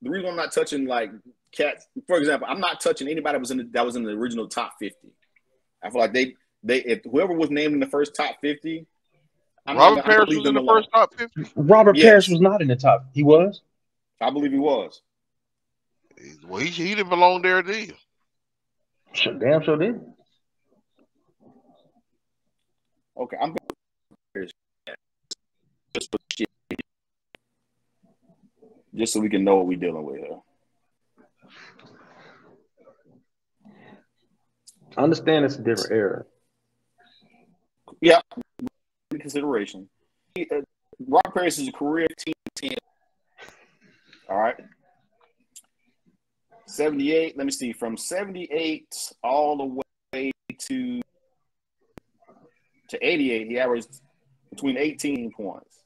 the reason I'm not touching like cats. For example, I'm not touching anybody that was in the original top 50. I feel like they if whoever was named in the first top 50.
Robert Parrish was in the first top 50.
Robert Parrish was not in the top. He was.
I believe he was.
Well, he didn't belong there, did he?
Damn sure did.
Okay, I'm just so we can know what we're dealing with here.
I understand it's a different era.
Yeah, in consideration. Robert Parrish is a career team 10. All right. 78, let me see, from 78 all the way to 88, he averaged between 18 points.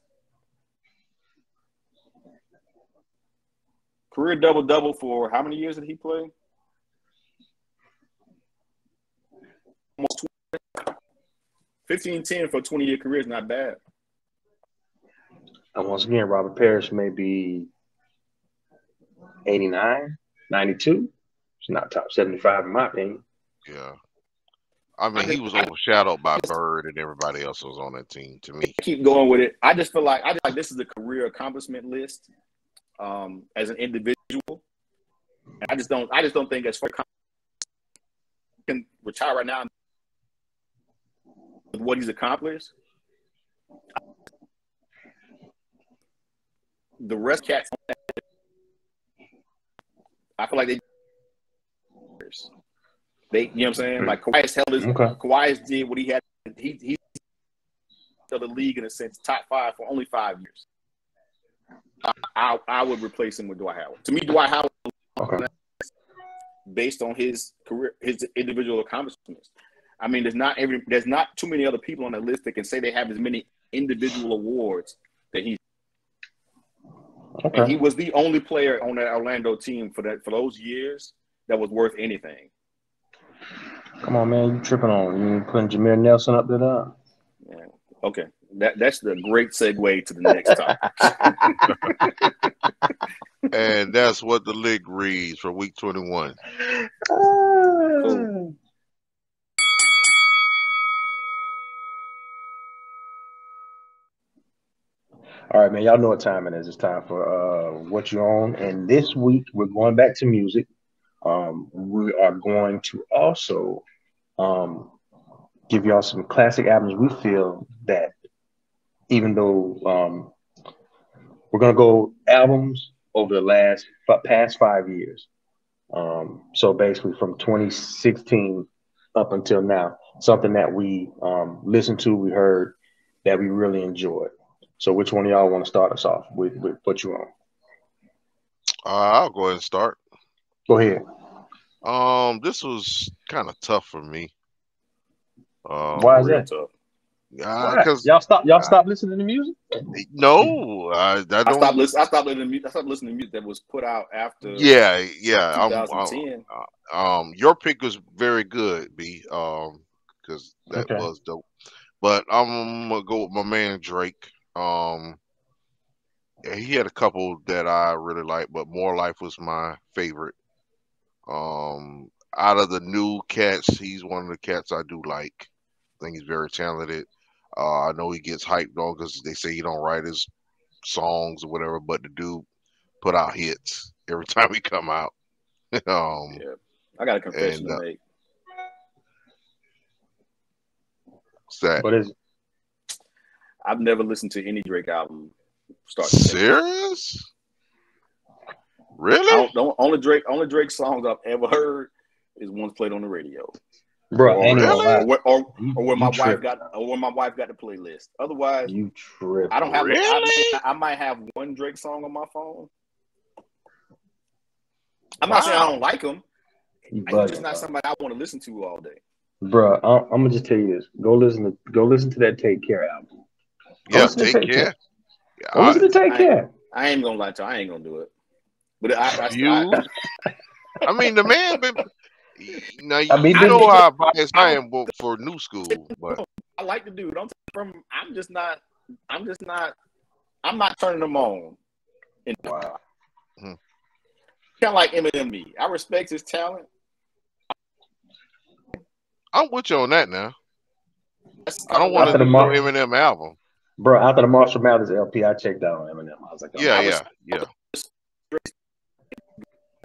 Career double-double for how many years did he play? Almost 20. 15-10 for a 20-year career is not bad.
And once again, Robert Parrish may be 89, 92. It's not top 75 in my opinion.
Yeah. I mean, he was overshadowed by Bird and everybody else was on that team to me.
Keep going with it. I just feel like this is a career accomplishment list as an individual. And I just don't think as far as he can retire right now with what he's accomplished. The rest cats, I feel like they, you know what I'm saying? Like Kawhi did what he had. He to the league in a sense, top 5 for only 5 years. I would replace him with Dwight Howard. To me, Dwight Howard, based on his career, his individual accomplishments. I mean, there's not too many other people on that list that can say they have as many individual awards that he. Okay. And he was the only player on that Orlando team for those years that was worth anything.
Come on, man, you tripping on? You putting Jameer Nelson up there now?
Yeah. Okay, that's the great segue to the next topic.
And that's what the league reads for week 21.
Cool.
All right, man. Y'all know what time it is. It's time for What You Own. And this week, we're going back to music. We are going to also give y'all some classic albums we feel that even though we're going to go albums over the past 5 years. So basically from 2016 up until now, something that we listened to, we heard, that we really enjoyed. So which one of y'all want to start us off with What You Own?
I'll go ahead and start.
Go ahead.
This was kind of tough for me.
Why is that
tough?
Because y'all stop listening to music.
No, I
stopped listening to music that was put out after.
Yeah.
2010.
Your pick was very good, B. Because that was dope. But I'm gonna go with my man Drake. He had a couple that I really like, but More Life was my favorite. Out of the new cats, he's one of the cats I do like. I think he's very talented. I know he gets hyped on because they say he don't write his songs or whatever, but the dude put out hits every time he come out.
Yeah, I got a confession to make.
What's that?
What is it?
I've never listened to any Drake album start to finish.
Serious? Really?
Only Drake songs I've ever heard is ones played on the radio.
Bro,
or when my wife got the playlist. Otherwise,
you trip.
I don't have.
Really?
I might have one Drake song on my phone. I'm not saying I don't like him. He's just not somebody I want to listen to all day.
Bro, I'm gonna just tell you this. Go listen to that Take Care album.
Yeah, Take Care.
Go listen to Take Care.
I ain't gonna lie to you. I ain't gonna do it. But
I mean, the man been. Now you
know
how biased I am for new school, but
I like the dude. I'm not turning him on.
Wow.
Kind of like Eminem me. I respect his talent.
I'm with you on that now. I don't want to do no Eminem album.
Bro, after the Marshall Mathers LP, I checked out on Eminem. I was like,
yeah.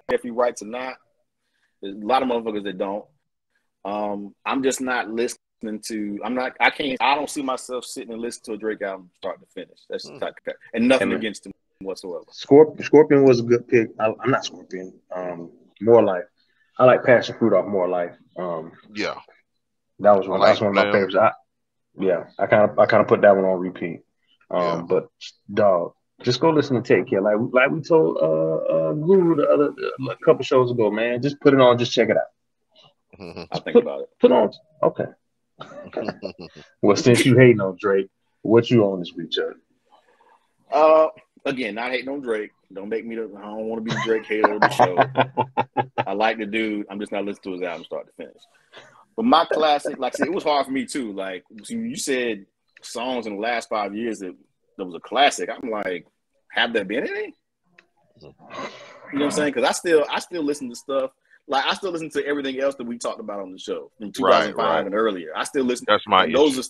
If he writes or not, there's a lot of motherfuckers that don't. I'm just not listening to. I don't see myself sitting and listening to a Drake album start to finish. That's and nothing against him whatsoever.
Scorpion was a good pick. I'm not Scorpion. More Life. I like Passion Fruit off More Life.
Yeah,
that was one. That's one of my favorites. I kind of put that one on repeat. But dog, just go listen to Take Care. Like we told Guru a couple shows ago, man. Just put it on. Just check it out.
I'll think about it.
Put on. Okay. Well, since you hating on Drake, what you on this week, Chuck?
Again, not hating on Drake. Don't make me. I don't want to be the Drake hater of the show. I like the dude. I'm just not listening to his album start to finish. But my classic, like I said, it was hard for me too. Like you said, songs in the last 5 years that was a classic. I'm like, have there been any? You know what I'm saying? Because I still listen to stuff. Like I still listen to everything else that we talked about on the show from 2005 and earlier. I still listen.
That's my issue.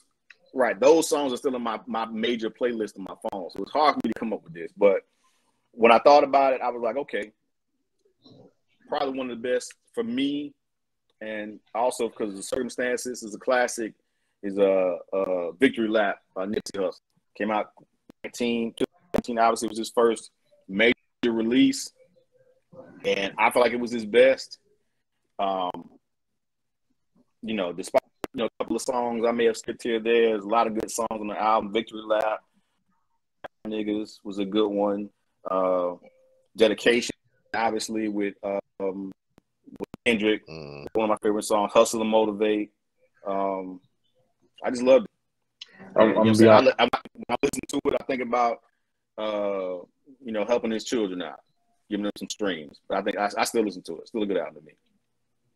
Those songs are still in my major playlist on my phone. So it's hard for me to come up with this. But when I thought about it, I was like, okay, probably one of the best for me. And also because of the circumstances, is a classic. Is a Victory Lap by Nipsey Hussle. Came out 2019. Obviously, it was his first major release, and I feel like it was his best. Despite a couple of songs I may have skipped here or there, there's a lot of good songs on the album. Victory Lap, Niggas was a good one. Dedication, obviously, with Kendrick, one of my favorite songs. Hustle and Motivate. I just loved it. When I listen to it, I think about helping his children out, giving them some streams. But I think I still listen to it. Still a good album to me.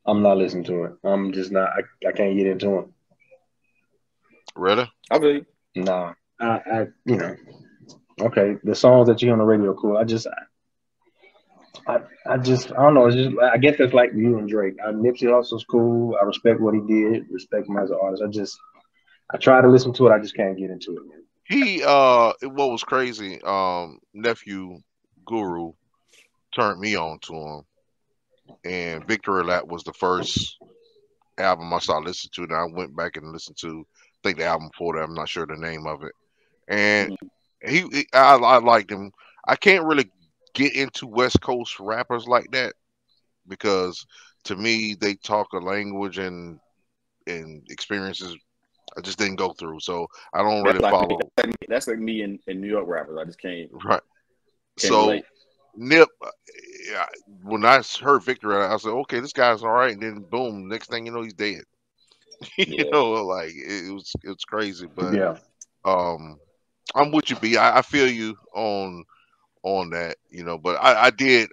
I'm not listening to it. I'm just not. I can't get into it.
Really?
Okay.
Nah. Okay. The songs that you hear on the radio are cool. I don't know. It's just, I guess it's like you and Drake. Nipsey Hussle's cool. I respect what he did. Respect him as an artist. I try to listen to it. I just can't get into it, man.
What was crazy, nephew Guru turned me on to him, and Victory Lap was the first album I started listening to. And I went back and listened to, I think the album before that. I'm not sure the name of it. And I liked him. I can't really get into West Coast rappers like that because to me they talk a language and experiences I just didn't go through, so I don't really follow.
That's like me in New York rappers. I just can't.
Right. So relate. Nip, when I heard Victory, I said, okay, this guy's all right, and then boom, next thing you know, he's dead. You know, like it was crazy, but
yeah.
I'm with you, B. I feel you on that, but I did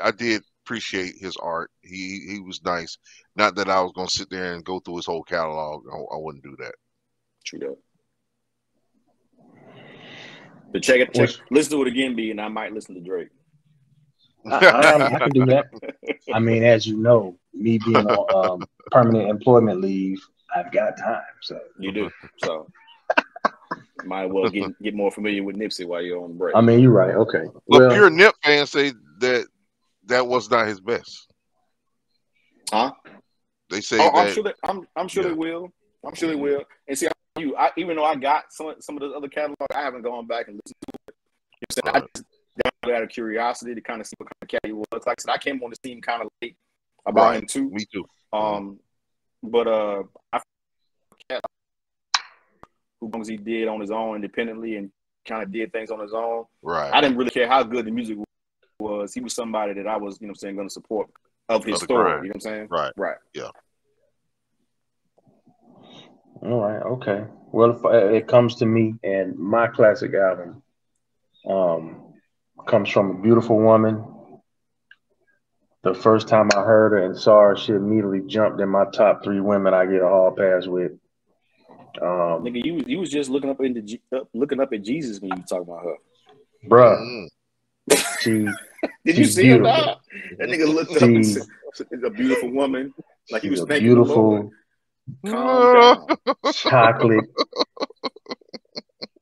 appreciate his art. He was nice. Not that I was gonna sit there and go through his whole catalog. I wouldn't do that.
True that. But check. Listen to it again, B, and I might listen to Drake.
I can do that. I mean, as you know, me being on permanent employment leave, I've got time. So
you do. So might as well get more familiar with Nipsey while you're on break.
I mean, you're right. Okay.
Well, pure Nip fans say that was not his best.
Huh?
They say
that. I'm sure they will. I'm sure they will. And see, even though I got some of the other catalog, I haven't gone back and listened to it. I just downloaded out of curiosity to kind of see what kind of cat he was. Like I said, I came on the scene kind of late about him too.
Me too.
But I forget who songs he did on his own independently and kind of did things on his own.
Right.
I didn't really care how good the music was. He was somebody that I was, going to support of his story.
Grind.
You know what I'm saying?
Right. Yeah.
All right. Okay. Well, if it comes to me and my classic album, comes from a beautiful woman. The first time I heard her and saw her, she immediately jumped in my top 3 women I get a hall pass with.
Nigga, you was just looking up at Jesus when you talk about her,
bruh.
Did you see her? That nigga looked up and said, "A beautiful woman." Like he was thanking beautiful, the Lord. Calm down.
Chocolate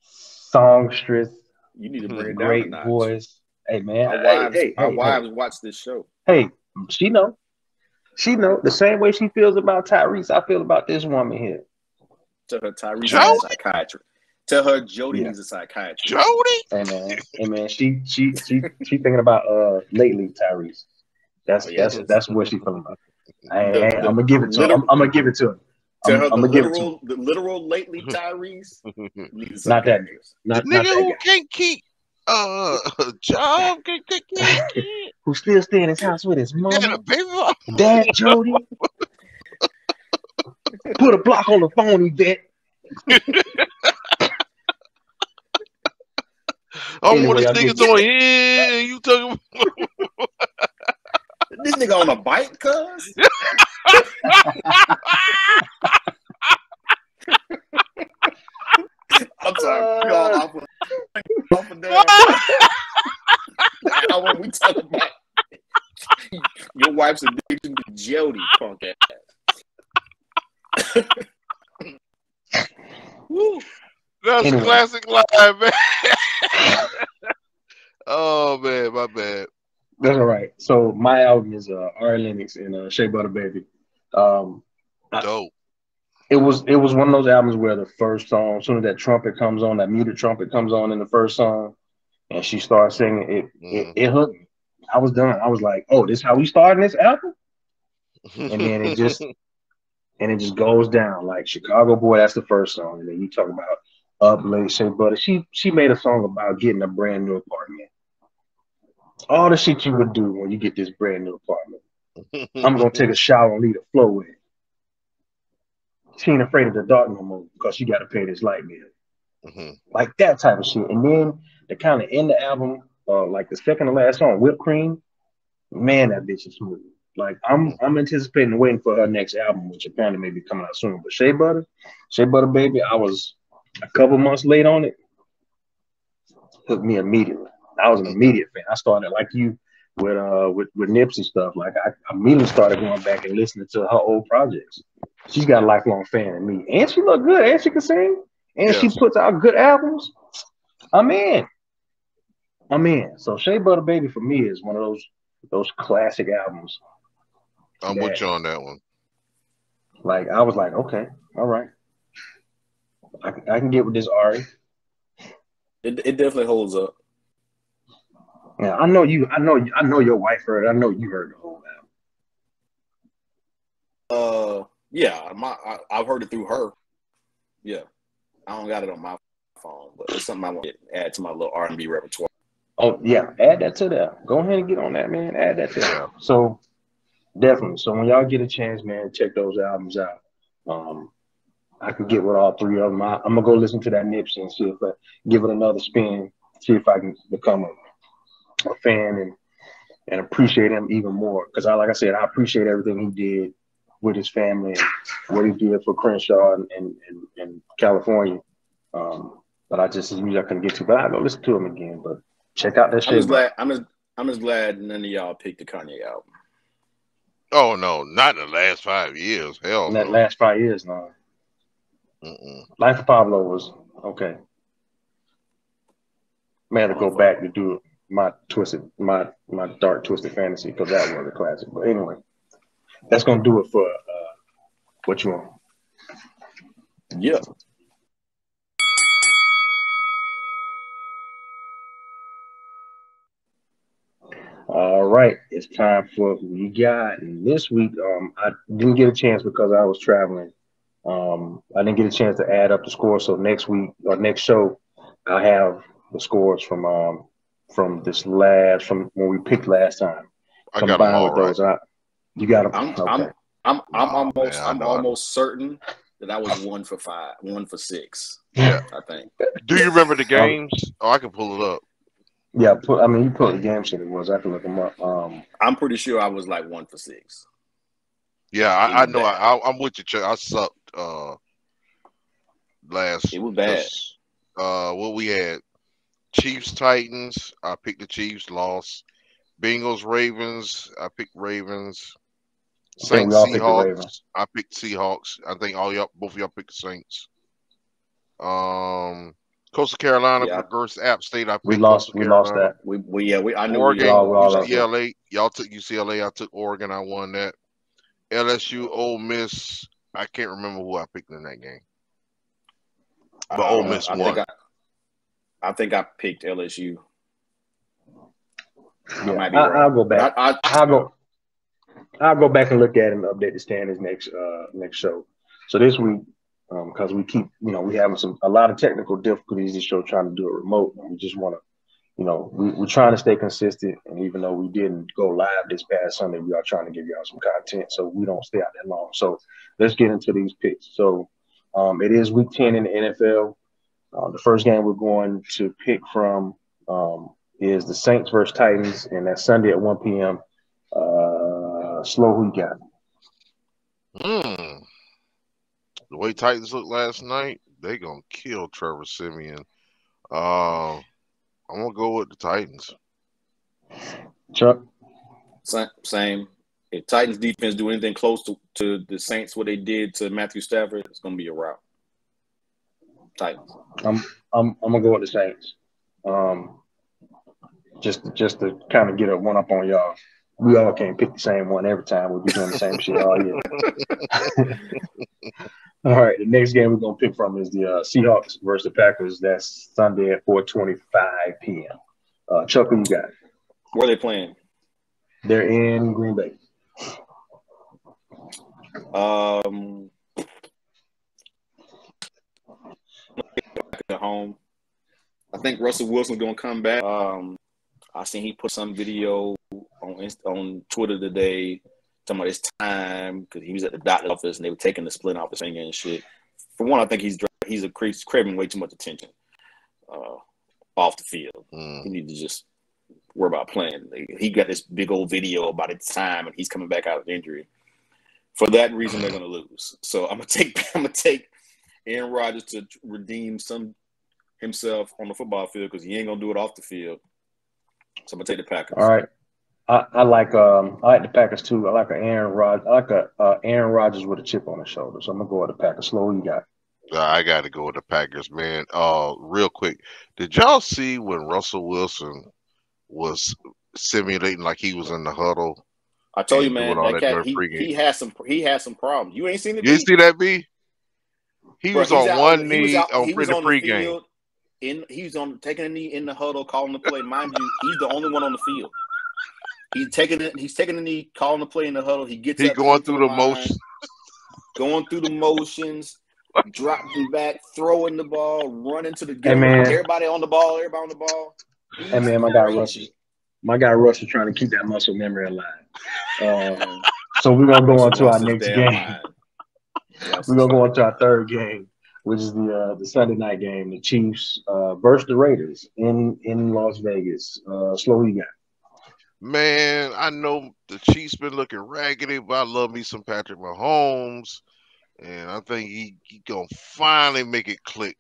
songstress.
You need to bring it down.
Great voice. Hey man,
our wives watch this show.
Hey, she know. The same way she feels about Tyrese, I feel about this woman here.
Tell her Tyrese is a psychiatrist. Tell her Jody needs a psychiatrist.
Jody?
Hey man, she thinking about lately Tyrese. That's what she feeling about. I'm gonna give it to her. I'm gonna give it to her.
Tell her the literal lately Tyrese needs
not that
nigga. Not who can't keep job,
who still stay in his house with his mom,
Dad
Jody. Put a block on the phone, Yvette.
I'm one of these niggas on here. You talking about
this nigga on a bike, cuz? I'm sorry. Y'all off of that. What we talking about? Your wife's addiction to Jody, punk ass.
That's anyway. Classic line, man. Oh man, my bad.
That's all right. So my album is Ari Lennox and Shea Butter Baby.
Dope.
It was one of those albums where the first song, as soon as that trumpet comes on, that muted trumpet comes on in the first song, and she starts singing, it hooked me. I was done. I was like, oh, this is how we starting this album? And then it just goes down. Like Chicago Boy, that's the first song. And then you talk about Up Late, Shea Butter. She made a song about getting a brand new apartment. All the shit you would do when you get this brand new apartment. I'm gonna take a shower and leave the floor with it. She ain't afraid of the dark no more because she got to pay this light bill. Like that type of shit. And then the kind of end the album, like the second to last song, Whipped Cream, man, that bitch is smooth. Like I'm anticipating waiting for her next album, which apparently may be coming out soon. But Shea Butter Baby, I was a couple months late on it. Hooked me immediately. I was an immediate fan. I started like you with Nipsey stuff. Like I immediately started going back and listening to her old projects. She's got a lifelong fan in me, and she look good, and she can sing, and she puts out good albums. I'm in. So Shea Butter Baby for me is one of those classic albums.
I'm with you on that one.
Like I was like, okay, all right, I can get with this Ari.
It definitely holds up.
Yeah, I know your wife heard it. I know you heard the whole
album. Yeah, I've heard it through her. Yeah, I don't got it on my phone, but it's something I want to add to my little R&B repertoire.
Oh yeah, add that to that. Go ahead and get on that, man. Add that to that. So definitely. So when y'all get a chance, man, check those albums out. I can get with all 3 of them. I'm gonna go listen to that Nipsey and see if I give it another spin. See if I can become a fan and appreciate him even more. Because like I said, I appreciate everything he did with his family and what he did for Crenshaw and California. But I couldn't get to. But I'll go listen to him again. But check out that shit.
I'm just glad none of y'all picked the Kanye album.
Oh no, not in the last 5 years. Hell,
in that last 5 years, no. Life of Pablo was okay. Man, to go back to do my dark twisted fantasy because that was a classic. But anyway, that's gonna do it for what you want.
Yeah.
All right, it's time for who we got. And this week, I didn't get a chance because I was traveling. I didn't get a chance to add up the scores. So next week or next show, I'll have the scores from this last from when we picked last time,
I got them
combined
all
with
right.
those. You got them.
I'm
Okay.
I'm I'm I'm
Oh, man,
almost
I
I'm
know.
almost certain that I was 1 for 5, 1 for 6.
Yeah.
I think.
Do you remember the games? Oh, I can pull it up.
Yeah. You put the game shit it was. I can look them up.
I'm pretty sure I was like 1 for 6.
Yeah,
It
I
was
know.
bad.
I'm with you, Chuck. I sucked last.
It was bad.
What we had? Chiefs Titans. I picked the Chiefs. Lost. Bengals Ravens. I picked Ravens.
I think we
Saints
all picked the Ravens.
Seahawks. I picked Seahawks. I think both of y'all picked the Saints. Coastal Carolina
Yeah,
versus App State. I
We
picked
lost.
Coastal
We lost
Carolina.
that.
I knew
Oregon,
we
all lost.
UCLA. Y'all took UCLA. I took Oregon. I won that. LSU, Ole Miss. I can't remember who I picked in that game, but Ole Miss won.
I think I picked LSU.
Yeah,
I might be wrong.
I'll go back.
I
I'll go back and look at it and update the standings next show. So this week, because we keep, we having a lot of technical difficulties this show trying to do it remote. And we just want to, we're trying to stay consistent. And even though we didn't go live this past Sunday, we are trying to give y'all some content so we don't stay out that long. So let's get into these picks. So it is week 10 in the NFL. The first game we're going to pick from is the Saints versus Titans, and that's Sunday at 1 p.m. Slow, who you got?
The way Titans looked last night, they gonna kill Trevor Siemian. I'm gonna go with the Titans.
Chuck?
Same. If Titans defense do anything close to the Saints, what they did to Matthew Stafford, it's gonna be a rout. Titans.
I'm gonna go with the Saints. Just to kind of get a one up on y'all. We all can't pick the same one every time. We'll be doing the same shit all year. All right, the next game we're gonna pick from is the Seahawks versus the Packers. That's Sunday at 4:25 p.m. Chuck, who you got?
Where are they playing?
They're in Green Bay.
At home. I think Russell Wilson's gonna come back. I seen he put some video on Twitter today talking about his time because he was at the doctor's office and they were taking the splint off his finger and shit. For one, I think he's craving way too much attention off the field. He needs to just worry about playing. He got this big old video about his time and he's coming back out of injury. For that reason, they're gonna lose. So I'm gonna take Aaron Rodgers to redeem himself on the football field because he ain't gonna do it off the field. So I'm gonna take the Packers.
All right. I like the Packers too. I like Aaron Rodgers with a chip on his shoulder. So I'm gonna go with the Packers. Slow, what you got?
I got to go with the Packers, man. Real quick, did y'all see when Russell Wilson was simulating like he was in the huddle?
I told you, man, that cat he has some problems. You ain't seen it.
You didn't see that, B? He was on one knee on the pregame.
He's on taking a knee in the huddle, calling the play. Mind you, he's the only one on the field. He's taking the knee, calling the play in the huddle. He
going through the motions.
Going through the motions, dropping back, throwing the ball, running to the
game.
Everybody on the ball.
Hey man, my guy Russ is trying to keep that muscle memory alive. So we're gonna go on to our next game. We're gonna go on to our third game, which is the Sunday night game, the Chiefs versus the Raiders in Las Vegas. Slow, who you got?
Man, I know the Chiefs been looking raggedy, but I love me some Patrick Mahomes, and I think he gonna finally make it click.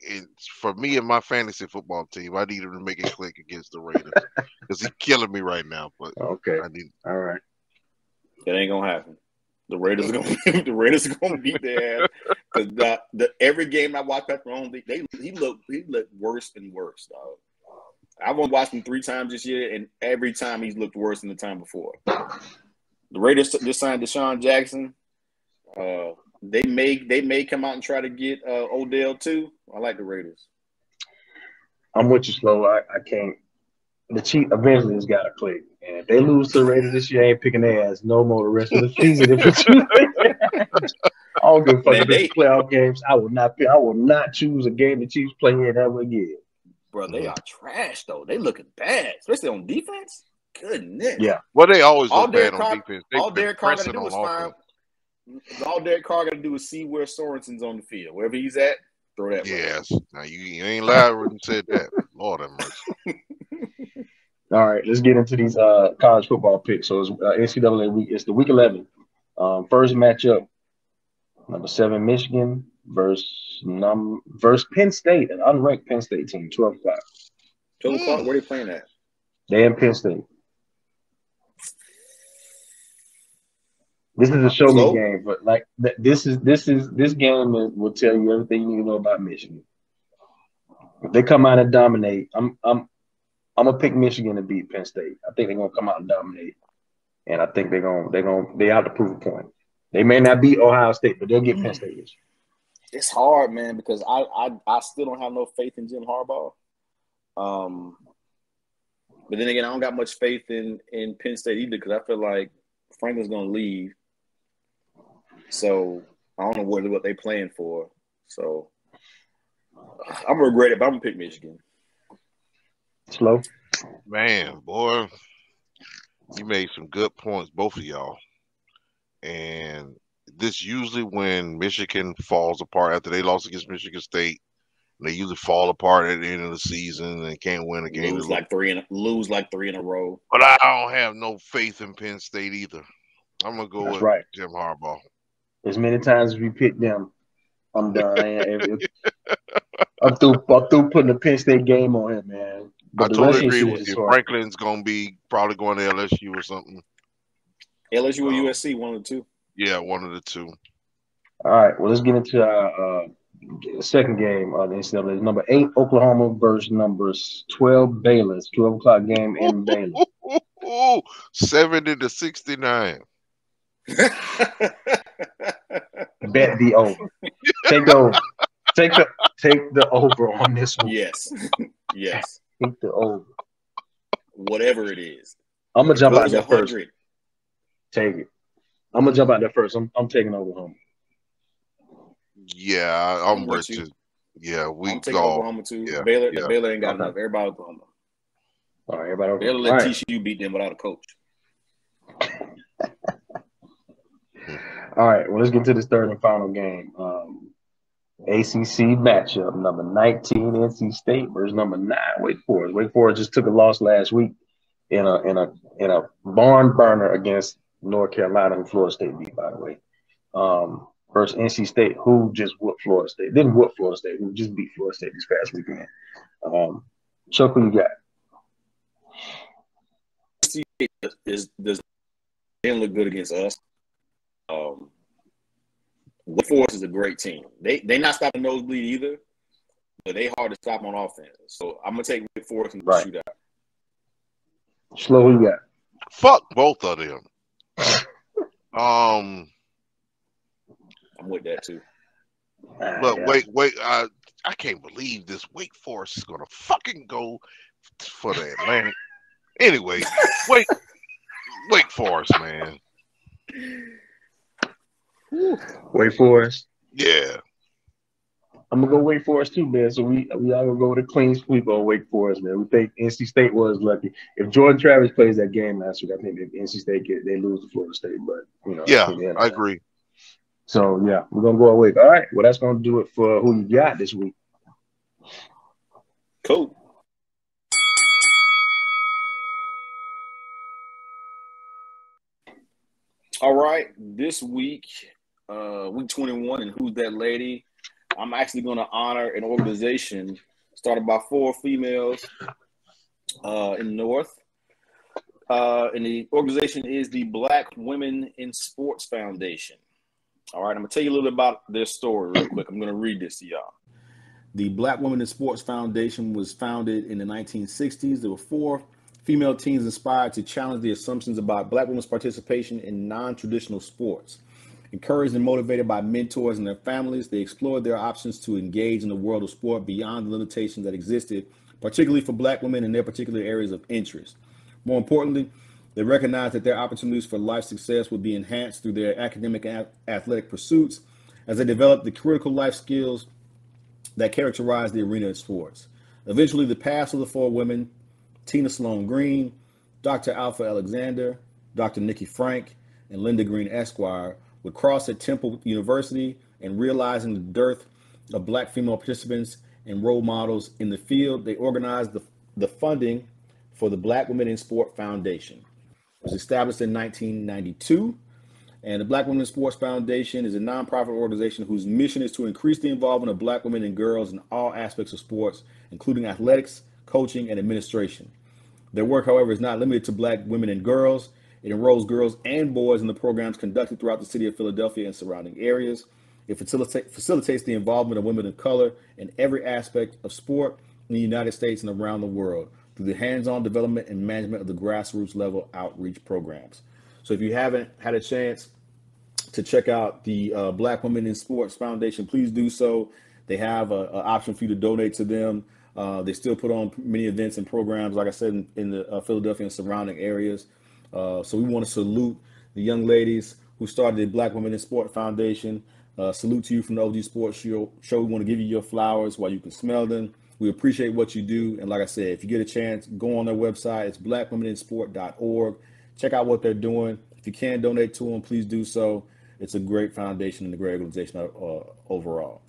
And for me and my fantasy football team, I need him to make it click against the Raiders because he's killing me right now. But
okay, all right,
that ain't gonna happen. The Raiders are gonna beat their ass because every game I watch Patrick Mahomes, he looked worse and worse, dog. I've only watched him 3 times this year, and every time he's looked worse than the time before. The Raiders just signed Deshaun Jackson. They may come out and try to get Odell too. I like the Raiders.
I'm with you, Slow. I can't. The Chiefs eventually has got to click. And if they lose to the Raiders this year, I ain't picking their ass no more the rest of the season. If it's I don't give a fuck
Man,
if it's playoff games. I will not choose a game the Chiefs play in ever again.
Bro, they are trash though. They looking bad, especially on defense. Goodness.
Yeah.
Well, they always
All
look bad
Derek
on
Carr,
defense.
all
They've been
Derek Carr got to
pressing
do is
on
find.
offense.
All Derek Carr got to do is see where Sorensen's on the field. Wherever he's at, throw that.
Yes. Now you ain't lied when you said that. Lord have mercy.
All right, let's get into these college football picks. So it's NCAA week. It's the week 11. First matchup, number 7 Michigan versus Penn State, an unranked Penn State team, 12 o'clock.
12 o'clock. Where they playing at?
They in Penn State. This is a show me game, but like this game will tell you everything you need to know about Michigan. If they come out and dominate, I'm gonna pick Michigan to beat Penn State. I think they're gonna come out and dominate, and I think they have to prove a point. They may not beat Ohio State, but they'll get Penn State this year.
It's hard, man, because I still don't have no faith in Jim Harbaugh. But then again, I don't got much faith in Penn State either because I feel like Franklin's gonna leave. So I don't know what they're playing for. So I'm gonna regret it, but I'm gonna pick Michigan.
Slow.
Man, boy, you made some good points, both of y'all. And this usually when Michigan falls apart after they lost against Michigan State, they usually fall apart at the end of the season and can't win a game.
Lose like three in a row.
But I don't have no faith in Penn State either. I'm gonna go with Jim Harbaugh.
As many times as we pick them, I'm done. I'm through putting the Penn State game on him, man. But
I totally agree with you. Franklin's gonna be probably going to LSU or something.
LSU or USC, one of the two.
Yeah, one of the two.
All right. Well, let's get into our second game of the NCAA. Number 8 Oklahoma versus number 12 Baylor. 12 o'clock game in Baylor.
70-69.
Bet the over. Take the over. Take the over on this one.
Yes.
Take the over.
Whatever it is.
I'm gonna jump out there first. Take it. I'm gonna jump out there first. I'm taking Oklahoma.
Yeah, I'm with you. Yeah,
I'm taking Oklahoma too. Yeah, Baylor ain't got enough. Everybody Oklahoma.
All right, everybody.
Baylor let TCU beat them without a coach.
All right, well, let's get to this third and final game. ACC matchup, number 19 NC State versus number 9 Wake Forest. Wake Forest just took a loss last week in a barn burner against North Carolina, who Florida State beat, by the way. Versus NC State, who just whooped Florida State. Didn't whoop Florida State, who just beat Florida State this past weekend. Chuck, who you got?
NC State didn't look good against us. Wake Forest is a great team. They not stopping nosebleed either, but they hard to stop on offense. So I'm gonna take Wake Forest and shoot out.
Slow, who you got?
Fuck both of them.
I'm with that too.
But wait, I can't believe this Wake Forest is gonna fucking go for the Atlantic. Anyway, Wake Forest, man.
Wake Forest.
Yeah.
I'm gonna go Wake Forest too, man. So we all gonna go with a clean sweep on Wake Forest, man. We think NC State was lucky. If Jordan Travis plays that game last week, I think if NC State they lose to Florida State. But
I agree.
So yeah, we're gonna go away. All right, well that's gonna do it for who you got this week.
Cool. All right, this week, week 21, and who's that lady? I'm actually going to honor an organization started by 4 females in the North. And the organization is the Black Women in Sports Foundation. All right, I'm going to tell you a little bit about their story real quick. I'm going to read this to y'all. The Black Women in Sports Foundation was founded in the 1960s. There were 4 female teens inspired to challenge the assumptions about Black women's participation in non-traditional sports. Encouraged and motivated by mentors and their families, they explored their options to engage in the world of sport beyond the limitations that existed, particularly for Black women in their particular areas of interest. More importantly,
They recognized that their opportunities for life success would be enhanced through their academic and athletic pursuits as they developed the critical life skills that characterize the arena of sports. Eventually, the paths of the four women, Tina Sloan Green, Dr. Alpha Alexander, Dr. Nikki Frank, and Linda Green Esquire, would cross at Temple University, and realizing the dearth of Black female participants and role models in the field, they organized the funding for the Black Women in Sport Foundation. It was established in 1992, and the Black Women in Sports Foundation is a nonprofit organization whose mission is to increase the involvement of Black women and girls in all aspects of sports, including athletics, coaching, and administration. Their work, however, is not limited to Black women and girls. It enrolls girls and boys in the programs conducted throughout the city of Philadelphia and surrounding areas. It facilitates the involvement of women of color in every aspect of sport in the United States and around the world through the hands-on development and management of the grassroots level outreach programs. So if you haven't had a chance to check out the Black Women in Sports Foundation, please do so. They have an option for you to donate to them. They still put on many events and programs, like I said, in the Philadelphia and surrounding areas. So we want to salute the young ladies who started the Black Women in Sport Foundation. Salute to you from the OG Sports Show. We want to give you your flowers while you can smell them. We appreciate what you do. And like I said, if you get a chance, go on their website. It's blackwomeninsport.org. Check out what they're doing. If you can donate to them, please do so. It's a great foundation and a great organization overall.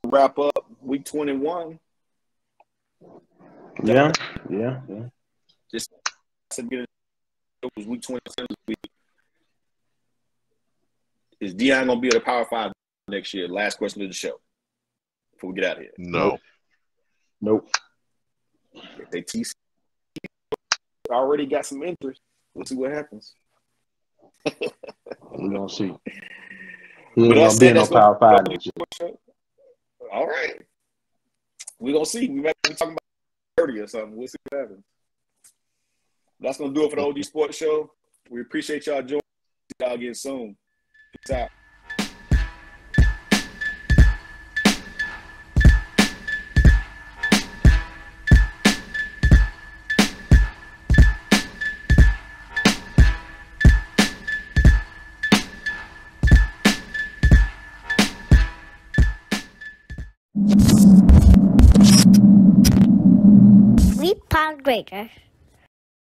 Wrap up week 21.
Yeah.
Just to get it was week 27 this week. Is Deion gonna be at a Power 5 next year? Last question of the show before we get out of here.
No.
Nope.
If they TC already got some interest, we'll see what happens.
We're gonna see. He ain't gonna be in no Power 5 next year.
All right. We're gonna see. We might be talking about 30 or something. We'll see what happens. That's gonna do it for the OG Sports Show. We appreciate y'all joining. See y'all again soon. Peace out.
We Pound Grader.